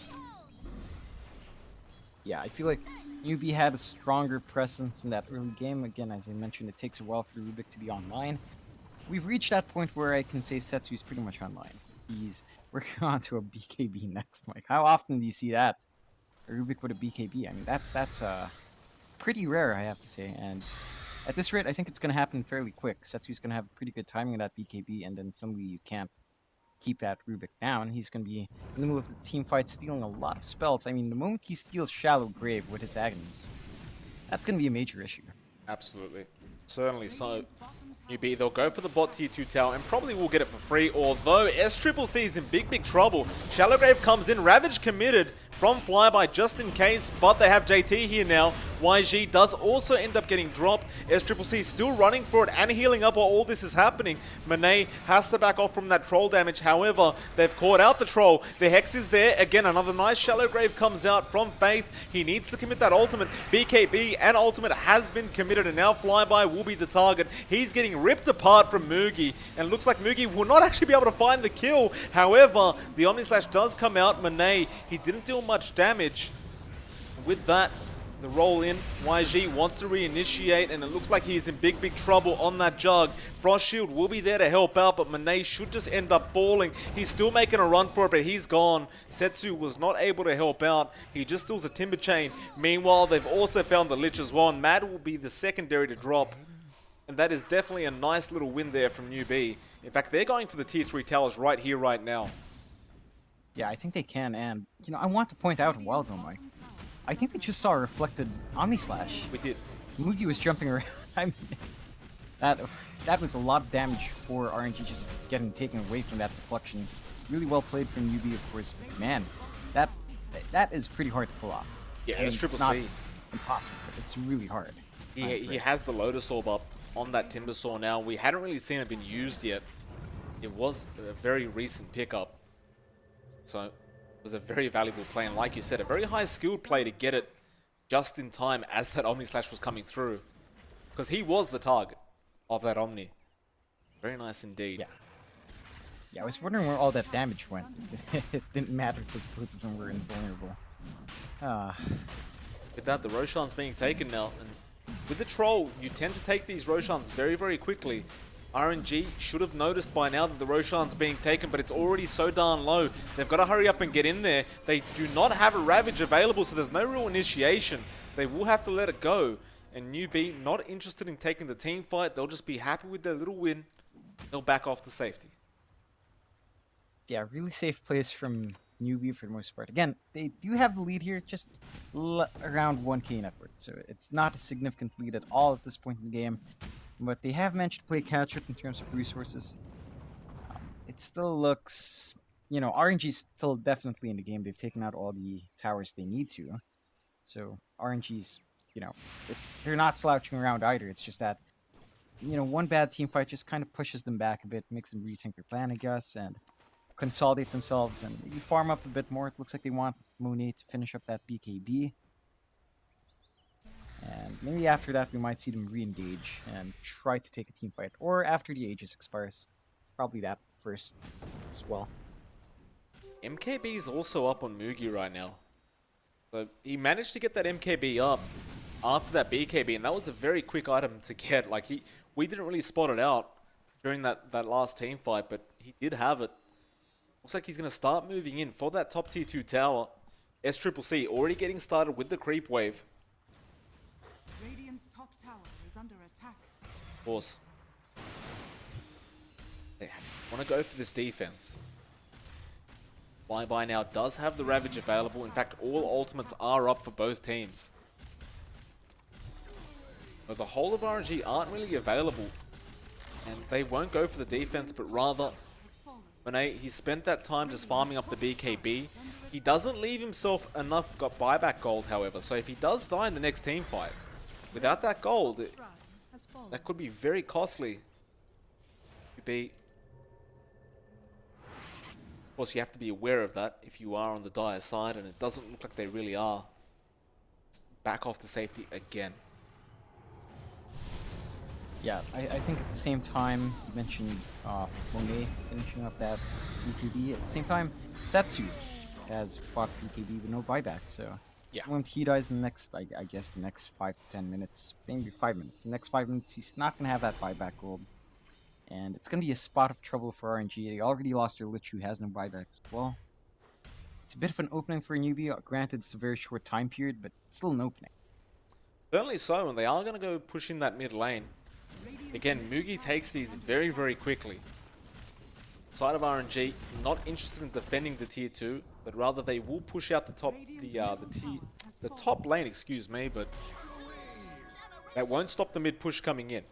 Speaker 1: Yeah, I feel like Newbee had a stronger presence in that early game. Again, as I mentioned, it takes a while for the Rubik to be online. We've reached that point where I can say Setsu is pretty much online. He's working on to a BKB next, Mike. How often do you see that? A Rubik with a BKB? I mean, that's pretty rare, I have to say. And at this rate, I think it's going to happen fairly quick. Setsu's going to have pretty good timing of that BKB, and then suddenly you can't keep that Rubik down. He's going to be in the middle of the team fight stealing a lot of spells. I mean, the moment he steals Shallow Grave with his Aghanim's, that's going to be a major issue.
Speaker 2: Absolutely. Certainly so. Newbee, they'll go for the bot tier 2 tower and probably will get it for free, although SCCC is in big, big trouble. Shallow Grave comes in, Ravage committed from Flyby just in case, but they have JT here now. YG does also end up getting dropped. SCCC still running for it and healing up while all this is happening. Monet has to back off from that troll damage. However, they've caught out the troll. The Hex is there. Again, another nice Shallow Grave comes out from Faith. He needs to commit that ultimate. BKB and ultimate has been committed, and now Flyby will be the target. He's getting ripped apart from Mugi, and looks like Mugi will not actually be able to find the kill. However, the Omnislash does come out. Monet, he didn't deal much damage. With that, the roll in, YG wants to reinitiate, and it looks like he's in big, big trouble on that Jug. Frost Shield will be there to help out, but Monet should just end up falling. He's still making a run for it, but he's gone. Setsu was not able to help out. He just steals a Timber Chain. Meanwhile, they've also found the Lich as well, and Mad will be the secondary to drop. And that is definitely a nice little win there from Newbee. In fact, they're going for the tier 3 towers right here, right now.
Speaker 1: Yeah, I think they can, and, you know, I want to point out a while ago, Mike, I think we just saw a reflected Omnislash.
Speaker 2: We did.
Speaker 1: Mugi was jumping around. I mean, That that was a lot of damage for RNG just getting taken away from that deflection. Really well played from Newbee, of course. Man, that that is pretty hard to pull off.
Speaker 2: Yeah,
Speaker 1: I mean,
Speaker 2: it's Triple
Speaker 1: it's not
Speaker 2: C.
Speaker 1: impossible, but it's really hard.
Speaker 2: He has the Lotus Orb up on that Timber Saw now. We hadn't really seen it been used yet. It was a very recent pickup. So it was a very valuable play. And like you said, a very high skilled play to get it just in time as that Omni Slash was coming through. Because he was the target of that Omni. Very nice indeed.
Speaker 1: Yeah. Yeah, I was wondering where all that damage went. It didn't matter because both of them were invulnerable.
Speaker 2: With that, the Roshan's being taken now. And with the Troll, you tend to take these Roshans very, very quickly. RNG should have noticed by now that the Roshan's being taken, but it's already so darn low. They've got to hurry up and get in there. They do not have a Ravage available, so there's no real initiation. They will have to let it go. And Newbee, not interested in taking the team fight. They'll just be happy with their little win. They'll back off to safety.
Speaker 1: Yeah, really safe plays from Newbee for the most part. Again, they do have the lead here, just around 1k net worth, so it's not a significant lead at all at this point in the game. But they have managed to play catch-up in terms of resources. It still looks, you know, RNG's still definitely in the game. They've taken out all the towers they need to. So RNG's, you know, they're not slouching around either. It's just that, you know, one bad team fight just kind of pushes them back a bit, makes them rethink their plan, I guess, and consolidate themselves and maybe farm up a bit more. It looks like they want Monet to finish up that BKB. And maybe after that, we might see them re-engage and try to take a team fight. Or after the Aegis expires. Probably that first as well.
Speaker 2: MKB is also up on Mugi right now. So he managed to get that MKB up after that BKB, and that was a very quick item to get. Like, we didn't really spot it out during that last team fight, but he did have it. Looks like he's going to start moving in for that top tier 2 tower. SCCC already getting started with the creep wave.
Speaker 3: Radiant's top tower is under attack.
Speaker 2: Of course. They want to go for this defense. Flyby now does have the Ravage available. In fact, all ultimates are up for both teams. But the whole of RNG aren't really available. And they won't go for the defense, but rather Monet, he spent that time just farming up the BKB. He doesn't leave himself enough buyback gold, however. So if he does die in the next team fight, without that gold, that could be very costly. Of course, you have to be aware of that if you are on the dire side, and it doesn't look like they really are. Back off to safety again.
Speaker 1: Yeah, I think at the same time, you mentioned Monet finishing up that BKB. At the same time, Setsu has bought BKB with no buyback, so
Speaker 2: Yeah.
Speaker 1: when he dies in the next, I guess, the next 5 to 10 minutes, maybe 5 minutes. In the next 5 minutes, he's not going to have that buyback gold. And it's going to be a spot of trouble for RNG. They already lost their Lich, who has no buybacks. Well, it's a bit of an opening for a Newbee. Granted, it's a very short time period, but it's still an opening.
Speaker 2: Certainly so, and they are going to go push in that mid lane. Again, Mugi takes these very, very quickly. Side of RNG, not interested in defending the tier 2, but rather they will push out the top lane, excuse me, but that won't stop the mid push coming in.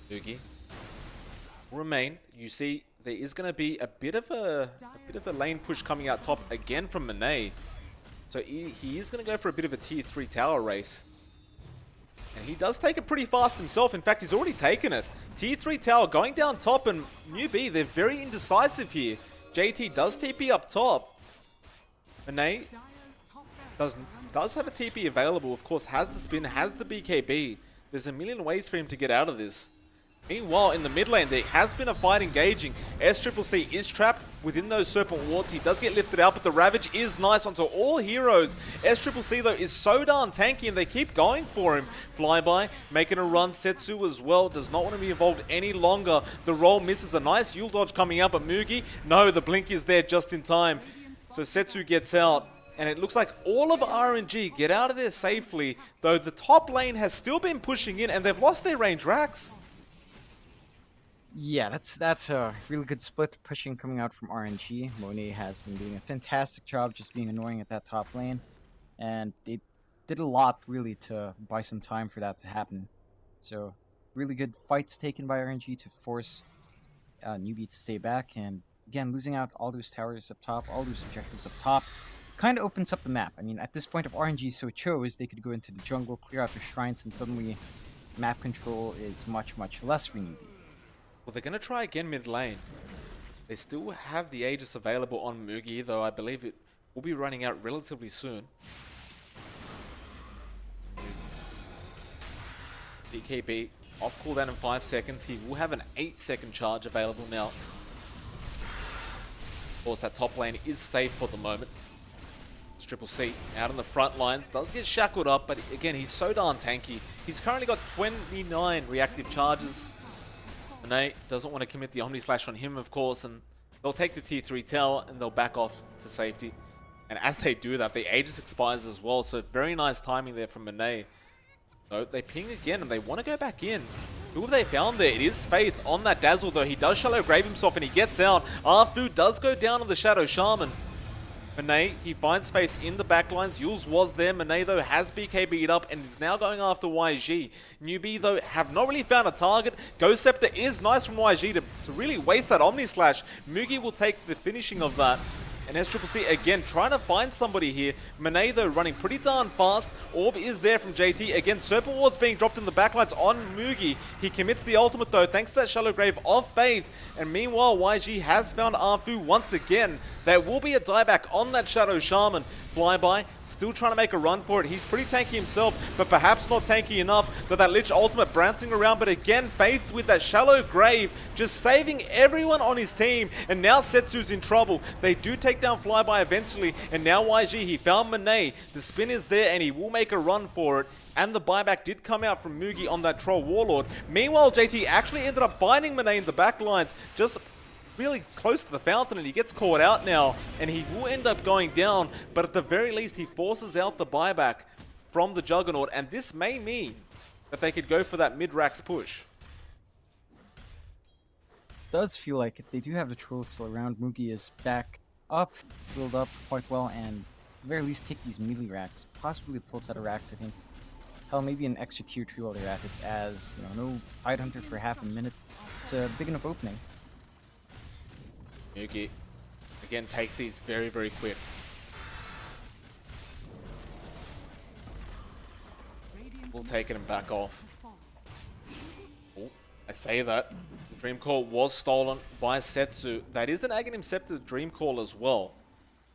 Speaker 2: Mugi will remain. You see, there is going to be a bit of a lane push coming out top again from Monet. So he is going to go for a bit of a tier 3 tower race. And he does take it pretty fast himself. In fact, he's already taken it. Tier 3 tower going down top, and Newbee, they're very indecisive here. JT does TP up top. Monet does have a TP available. Of course, has the spin, has the BKB. There's a million ways for him to get out of this. Meanwhile, in the mid lane, there has been a fight engaging. SCCC is trapped within those Serpent Wards. He does get lifted out, but the Ravage is nice onto all heroes. SCCC, though, is so darn tanky, and they keep going for him. Flyby, making a run. Setsu as well, does not want to be involved any longer. The roll misses. A nice Yule dodge coming out, but Mugi, no, the blink is there just in time. So Setsu gets out. And it looks like all of RNG get out of there safely, though the top lane has still been pushing in, and they've lost their range racks.
Speaker 1: Yeah, that's a really good split pushing coming out from RNG. Monet has been doing a fantastic job just being annoying at that top lane. And they did a lot, really, to buy some time for that to happen. So really good fights taken by RNG to force Newbee to stay back, and again losing out all those towers up top, all those objectives up top, kind of opens up the map. I mean, at this point, if RNG so chose, they could go into the jungle, clear out the shrines, and suddenly map control is much less for Newbee.
Speaker 2: Well, they're going to try again mid lane. They still have the Aegis available on Mugi, though I believe it will be running out relatively soon. BKB off cooldown in 5 seconds. He will have an 8-second charge available now. Of course, that top lane is safe for the moment. It's Triple C out on the front lines. Does get shackled up, but again, he's so darn tanky. He's currently got 29 reactive charges. Nate doesn't want to commit the Omni Slash on him, of course, and they'll take the tier 3 tower and they'll back off to safety. And as they do that, the Aegis expires as well, so very nice timing there from Monet. So they ping again and they want to go back in. Who have they found there? It is Faith on that Dazzle, though. He does Shallow Grave himself and he gets out. Arfu does go down on the Shadow Shaman. Monet, he finds Faith in the backlines. Yules was there. Monet, though, has BKB'd up and is now going after YG. Newbee, though, have not really found a target. Ghost Scepter is nice from YG to really waste that Omni Slash. Mugi will take the finishing of that. And SCCC again trying to find somebody here. Monet, though, running pretty darn fast. Orb is there from JT. Again, Serpent Ward's being dropped in the backlines on Mugi. He commits the ultimate, though, thanks to that Shallow Grave of Faith. And meanwhile, YG has found Arfu once again. There will be a dieback on that Shadow Shaman. Flyby, still trying to make a run for it. He's pretty tanky himself, but perhaps not tanky enough. Got that Lich ultimate bouncing around, but again, Faith with that Shallow Grave, just saving everyone on his team. And now Setsu's in trouble. They do take down Flyby eventually, and now YG, he found Monet. The spin is there, and he will make a run for it. And the buyback did come out from Mugi on that Troll Warlord. Meanwhile, JT actually ended up finding Monet in the backlines, just really close to the fountain, and he gets caught out now, and he will end up going down, but at the very least he forces out the buyback from the Juggernaut, and this may mean that they could go for that mid-racks push.
Speaker 1: Does feel like it. They do have the troll still around. Mugi is back up, build up quite well, and at the very least take these melee racks, possibly a full set of racks, I think. Hell, maybe an extra tier 2 while they're at it, as, you know, no Tide Hunter for half a minute. It's a big enough opening.
Speaker 2: Mugi, again, takes these very quick. We'll take it and back off. Oh, I say that. The Dream Call was stolen by Setsu. That is an Aghanim Scepter Dream Call as well.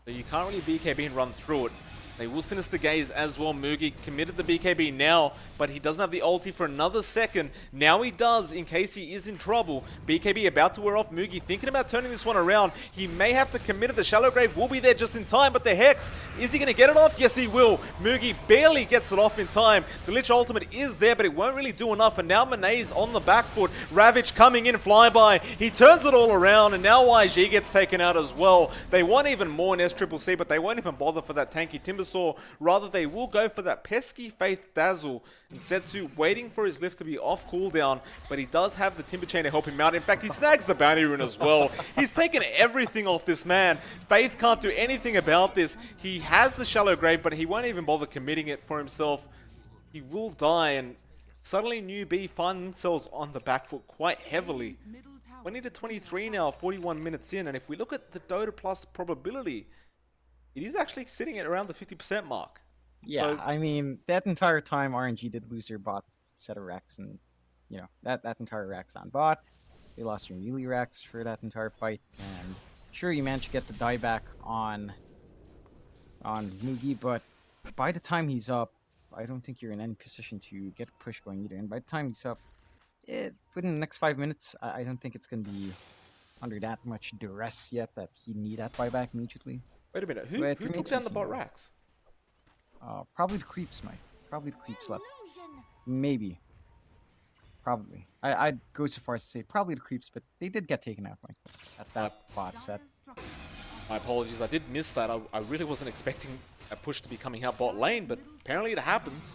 Speaker 2: So you can't really BKB and run through it. They will Sinister Gaze as well. Mugi committed the BKB now, but he doesn't have the ulti for another second. Now he does, in case he is in trouble. BKB about to wear off. Mugi thinking about turning this one around. He may have to commit it. The Shallow Grave will be there just in time, but the Hex, is he going to get it off? Yes, he will. Mugi barely gets it off in time. The Lich ultimate is there, but it won't really do enough, and now Monet's on the back foot. Ravage coming in, Flyby. He turns it all around, and now YG gets taken out as well. They want even more in SCCC, but they won't even bother for that tanky Timbersaw. Rather, they will go for that pesky Faith Dazzle, and Setsu waiting for his lift to be off cooldown, but he does have the Timber Chain to help him out. In fact, he snags the Bounty Rune as well. He's taken everything off this man. Faith can't do anything about this. He has the Shallow Grave, but he won't even bother committing it for himself. He will die, and suddenly Newbee find themselves on the back foot quite heavily. 20 to 23 now, 41 minutes in, and if we look at the Dota Plus probability, it is actually sitting at around the 50% mark.
Speaker 1: Yeah,
Speaker 2: so,
Speaker 1: I mean, that entire time RNG did lose their bot set of racks, and, you know, that entire rack's on bot. They lost their melee racks for that entire fight, and sure, you managed to get the dieback on Mugi, but by the time he's up, I don't think you're in any position to get a push going either. And by the time he's up, within the next 5 minutes, I don't think it's going to be under that much duress yet that he need that buyback immediately.
Speaker 2: Wait a minute, who took down the bot racks?
Speaker 1: Probably the creeps, Mike. Probably the creeps left. Maybe. Probably. I'd go so far as to say probably the creeps, but they did get taken out, Mike, at that bot set.
Speaker 2: My apologies, I did miss that. I really wasn't expecting a push to be coming out bot lane, but apparently it happens.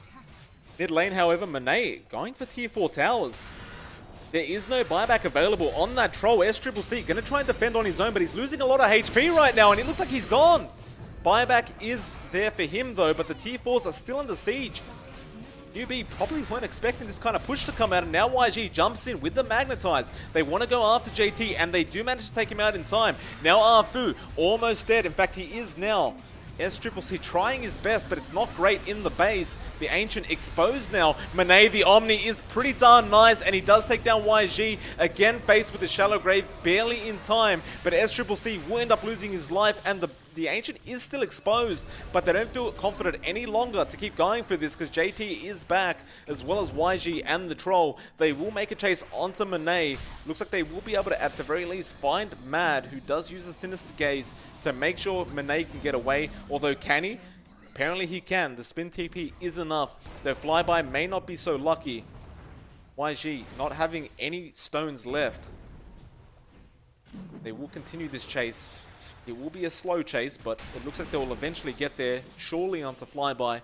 Speaker 2: Mid lane, however, Monet going for tier 4 towers. There is no buyback available on that Troll. SCCC going to try and defend on his own, but he's losing a lot of HP right now, and it looks like he's gone. Buyback is there for him, though, but the tier 4s are still under siege. Newbee probably weren't expecting this kind of push to come out, and now YG jumps in with the Magnetize. They want to go after JT, and they do manage to take him out in time. Now Arfu, almost dead. In fact, he is now. SCCC trying his best, but it's not great in the base. The Ancient exposed now. Monet, the Omni, is pretty darn nice, and he does take down YG. Again, Faith with the Shallow Grave, barely in time, but SCCC will end up losing his life, and the Ancient is still exposed, but they don't feel confident any longer to keep going for this because JT is back, as well as YG and the Troll. They will make a chase onto Monet. Looks like they will be able to, at the very least, find Mad, who does use the Sinister Gaze to make sure Monet can get away. Although, can he? Apparently he can. The Spin TP is enough. Their Flyby may not be so lucky. YG not having any stones left. They will continue this chase. It will be a slow chase, but it looks like they will eventually get there, surely onto Flyby.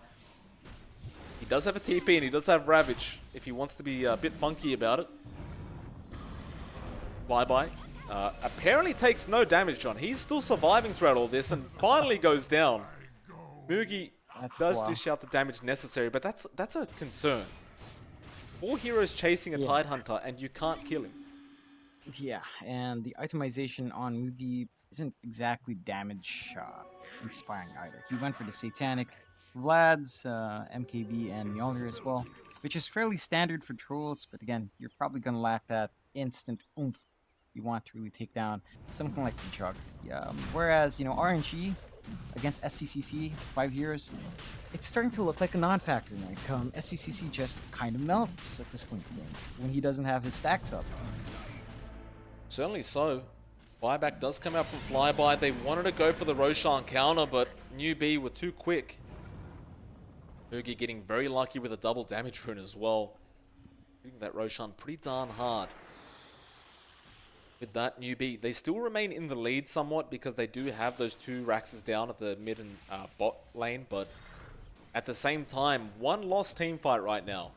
Speaker 2: He does have a TP and he does have Ravage, if he wants to be a bit funky about it. Flyby apparently takes no damage, John. He's still surviving throughout all this and finally goes down. Mugi does dish out the damage necessary, but that's a concern. 4 heroes chasing a Tidehunter and you can't kill him.
Speaker 1: Yeah, and the itemization on Newbee isn't exactly damage inspiring either. He went for the Satanic, Vlad's, MKB, and Mjolnir as well, which is fairly standard for trolls, but again, you're probably going to lack that instant oomph you want to really take down something like the Jug. Whereas, RNG against SCCC, 5 heroes, it's starting to look like a non-factor. SCCC just kind of melts at this point in the game when he doesn't have his stacks up.
Speaker 2: Certainly so. Buyback does come out from Flyby. They wanted to go for the Roshan counter, but Newbee were too quick. Mugi getting very lucky with a double damage rune as well. Hitting that Roshan pretty darn hard. With that, Newbee, they still remain in the lead somewhat because they do have those 2 Raxes down at the mid and bot lane, but at the same time, one lost team fight right now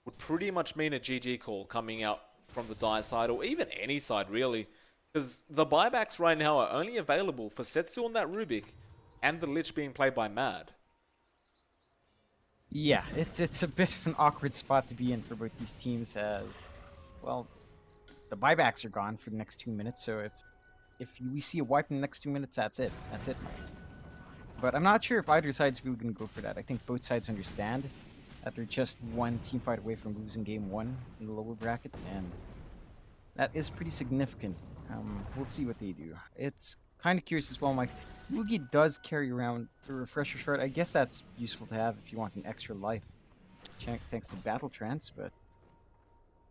Speaker 2: would pretty much mean a GG call coming out from the Dire side, or even any side really. Because the buybacks right now are only available for Setsu on that Rubik and the Lich being played by Mad.
Speaker 1: Yeah, it's a bit of an awkward spot to be in for both these teams as, well, the buybacks are gone for the next 2 minutes, so if we see a wipe in the next 2 minutes, that's it. That's it, man. But I'm not sure if either side's really going to go for that. I think both sides understand that they're just one team fight away from losing game 1 in the lower bracket, and that is pretty significant. We'll see what they do. It's kind of curious as well, Mike. Mugi does carry around the refresher shard. I guess that's useful to have if you want an extra life, thanks to Battle Trance, but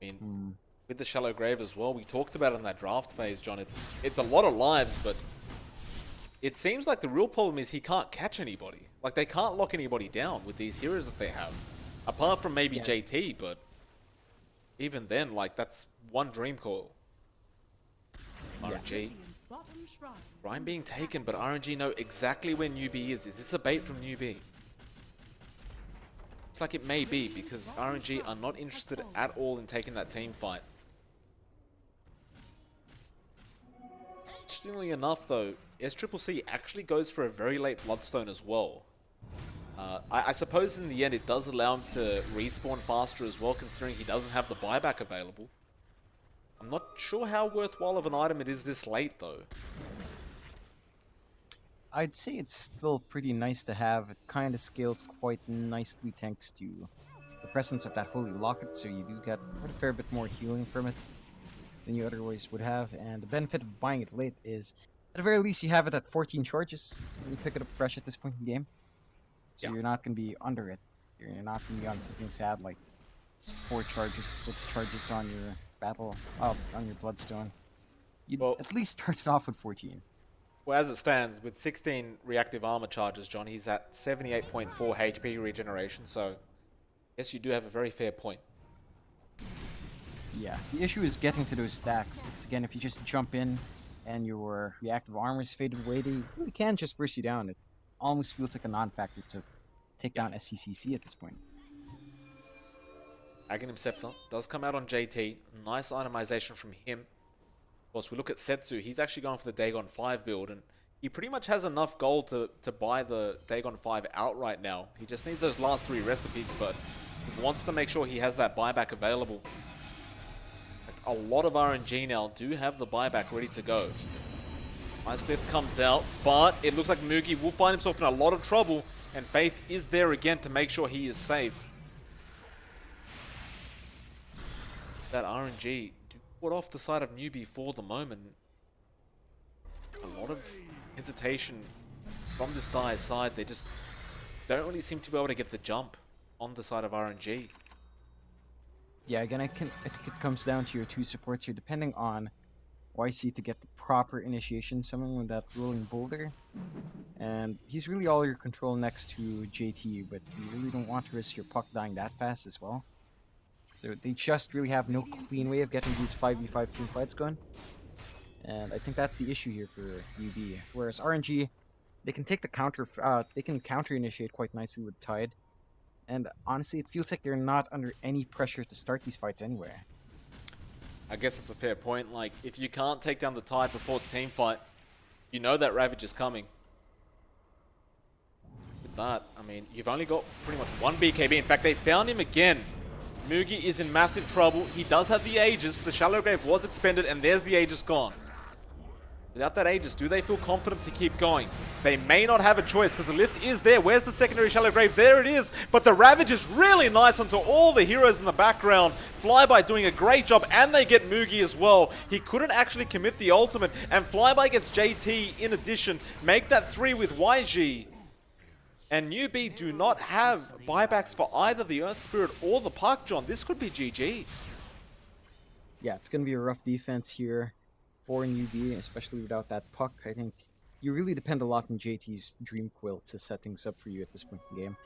Speaker 2: I mean, with the Shallow Grave as well, we talked about it in that draft phase, John. It's a lot of lives, but it seems like the real problem is he can't catch anybody. Like, they can't lock anybody down with these heroes that they have. Apart from maybe JT, but even then, like, that's one dream call. RNG. Ryan being taken, but RNG know exactly where Newbee is. Is this a bait from Newbee? It's like it may be, because RNG are not interested at all in taking that team fight. Interestingly enough, though, SCCC actually goes for a very late Bloodstone as well. I suppose in the end it does allow him to respawn faster as well, considering he doesn't have the buyback available. I'm not sure how worthwhile of an item it is this late, though.
Speaker 1: I'd say it's still pretty nice to have. It kind of scales quite nicely thanks to the presence of that Holy Locket, so you do get a fair bit more healing from it than you otherwise would have. And the benefit of buying it late is, at the very least, you have it at 14 charges when you pick it up fresh at this point in the game. So you're not going to be under it. You're not going to be on something sad like 4 charges, 6 charges on your on your Bloodstone. You'd at least start it off with 14.
Speaker 2: Well, as it stands, with 16 reactive armor charges, John, he's at 78.4 HP regeneration, so yes, you do have a very fair point.
Speaker 1: Yeah, the issue is getting to those stacks, because again, if you just jump in and your reactive armor is faded away, they really can just burst you down. It almost feels like a non-factor to take down SCCC at this point.
Speaker 2: Aghanim Scepter does come out on JT. Nice itemization from him. Of course, we look at Setsu. He's actually going for the Dagon 5 build, and he pretty much has enough gold to buy the Dagon 5 outright now. He just needs those last 3 recipes, but He wants to make sure he has that buyback available. Like, a lot of RNG now do have the buyback ready to go. Nice lift comes out, but it looks like Mugi will find himself in a lot of trouble, and Faith is there again to make sure he is safe. That RNG do put off the side of Newbee for the moment. A lot of hesitation from this Dire's side. They just don't really seem to be able to get the jump on the side of RNG.
Speaker 1: Yeah, again, I think it comes down to your two supports here, depending on YC to get the proper initiation, someone with that rolling boulder. And he's really all your control next to JT, but you really don't want to risk your puck dying that fast as well. So they just really have no clean way of getting these 5v5 team fights going. And I think that's the issue here for UB. Whereas RNG, they can take the counter, they can counter initiate quite nicely with Tide. And honestly, it feels like they're not under any pressure to start these fights anyway.
Speaker 2: I guess it's a fair point. Like, if you can't take down the Tide before the team fight, you know that Ravage is coming. With that, I mean, you've only got pretty much one BKB. In fact, they found him again. Mugi is in massive trouble. He does have the Aegis. The Shallow Grave was expended, and there's the Aegis gone. Without that Aegis, do they feel confident to keep going? They may not have a choice because the lift is there. Where's the secondary Shallow Grave? There it is. But the Ravage is really nice onto all the heroes in the background. Flyby doing a great job, and they get Mugi as well. He couldn't actually commit the ultimate, and Flyby gets JT in addition. Make that 3 with YG. And Newbee do not have buybacks for either the Earth Spirit or the Puck, John. This could be GG.
Speaker 1: Yeah, it's going to be a rough defense here for Newbee, especially without that puck. I think you really depend a lot on JT's Dream Quill to set things up for you at this point in the game.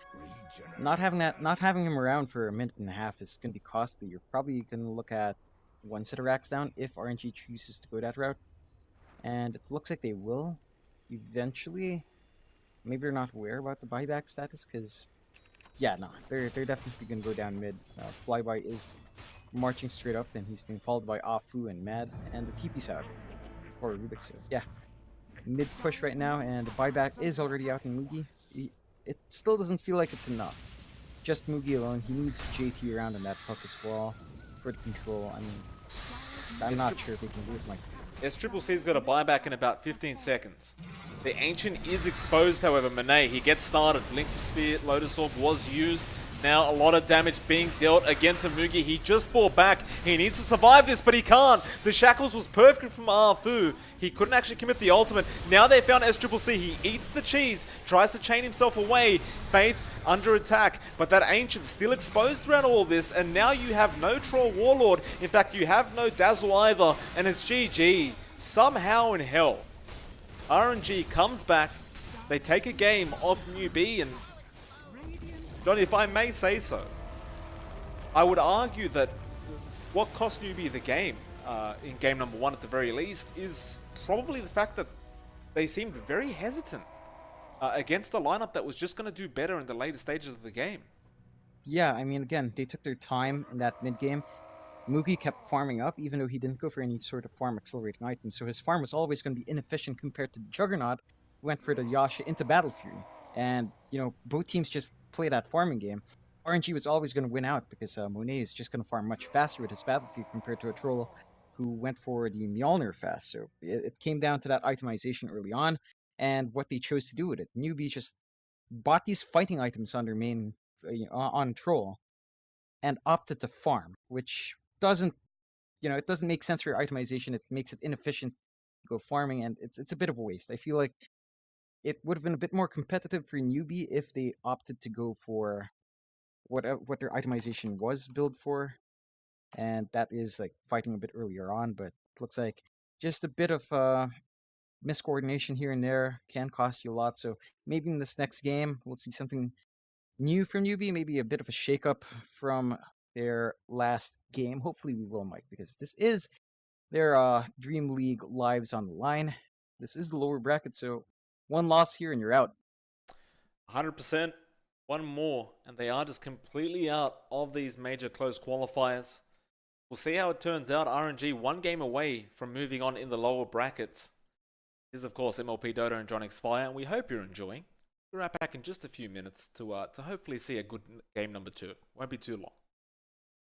Speaker 1: Not having him around for a minute and a half is going to be costly. You're probably going to look at one set of racks down if RNG chooses to go that route. And it looks like they will eventually. Maybe they're not aware about the buyback status, because yeah, no, they're definitely going to go down mid. Flyby is marching straight up, and he's being followed by Afu and Mad, and the TP's out. Or Rubik, so yeah. Mid push right now, and the buyback is already out in Mugi. It still doesn't feel like it's enough. Just Mugi alone. He needs JT around in that puck as well for the control. I mean, I'm not sure if they can do it like
Speaker 2: SCCC's got a buyback in about 15 seconds. The Ancient is exposed, however. Monet, he gets started. Lincoln Spear, Lotus Orb was used. Now a lot of damage being dealt again to Mugi. He just fought back. He needs to survive this, but he can't. The Shackles was perfect from Afu. He couldn't actually commit the ultimate. Now they found SCCC. He eats the cheese, tries to chain himself away. Faith under attack, but that Ancient still exposed throughout all this, and now you have no Troll Warlord. In fact, you have no Dazzle either, and it's GG. Somehow in hell, RNG comes back. They take a game off Newbee, and Johnny, if I may say so, I would argue that what cost Newbee the game, in game number 1 at the very least, is probably the fact that they seemed very hesitant against a lineup that was just going to do better in the later stages of the game.
Speaker 1: Yeah, I mean, again, they took their time in that mid-game. Mugi kept farming up, even though he didn't go for any sort of farm accelerating item, so his farm was always going to be inefficient compared to Juggernaut, who went for the Yasha into Battle Fury. And, you know, both teams just play that farming game. RNG was always going to win out because Monet is just going to farm much faster with his Battle Fury compared to a Troll who went for the Mjolnir fast. So it came down to that itemization early on and what they chose to do with it. Newbee just bought these fighting items on their main, on Troll and opted to farm, which doesn't, it doesn't make sense for your itemization. It makes it inefficient to go farming, and it's a bit of a waste. I feel like it would have been a bit more competitive for Newbee if they opted to go for what their itemization was built for, and that is like fighting a bit earlier on. But it looks like just a bit of miscoordination here and there can cost you a lot. So maybe in this next game we'll see something new from Newbee, maybe a bit of a shakeup from their last game. Hopefully we will, Mike, because this is their Dream League lives on the line. This is the lower bracket, so one loss here and you're out.
Speaker 2: 100%. One more, and they are just completely out of these major close qualifiers. We'll see how it turns out. RNG 1 game away from moving on in the lower brackets. This is, of course, MLPdota and johnxfire, and we hope you're enjoying. Be right back in just a few minutes to hopefully see a good game number 2. Won't be too long.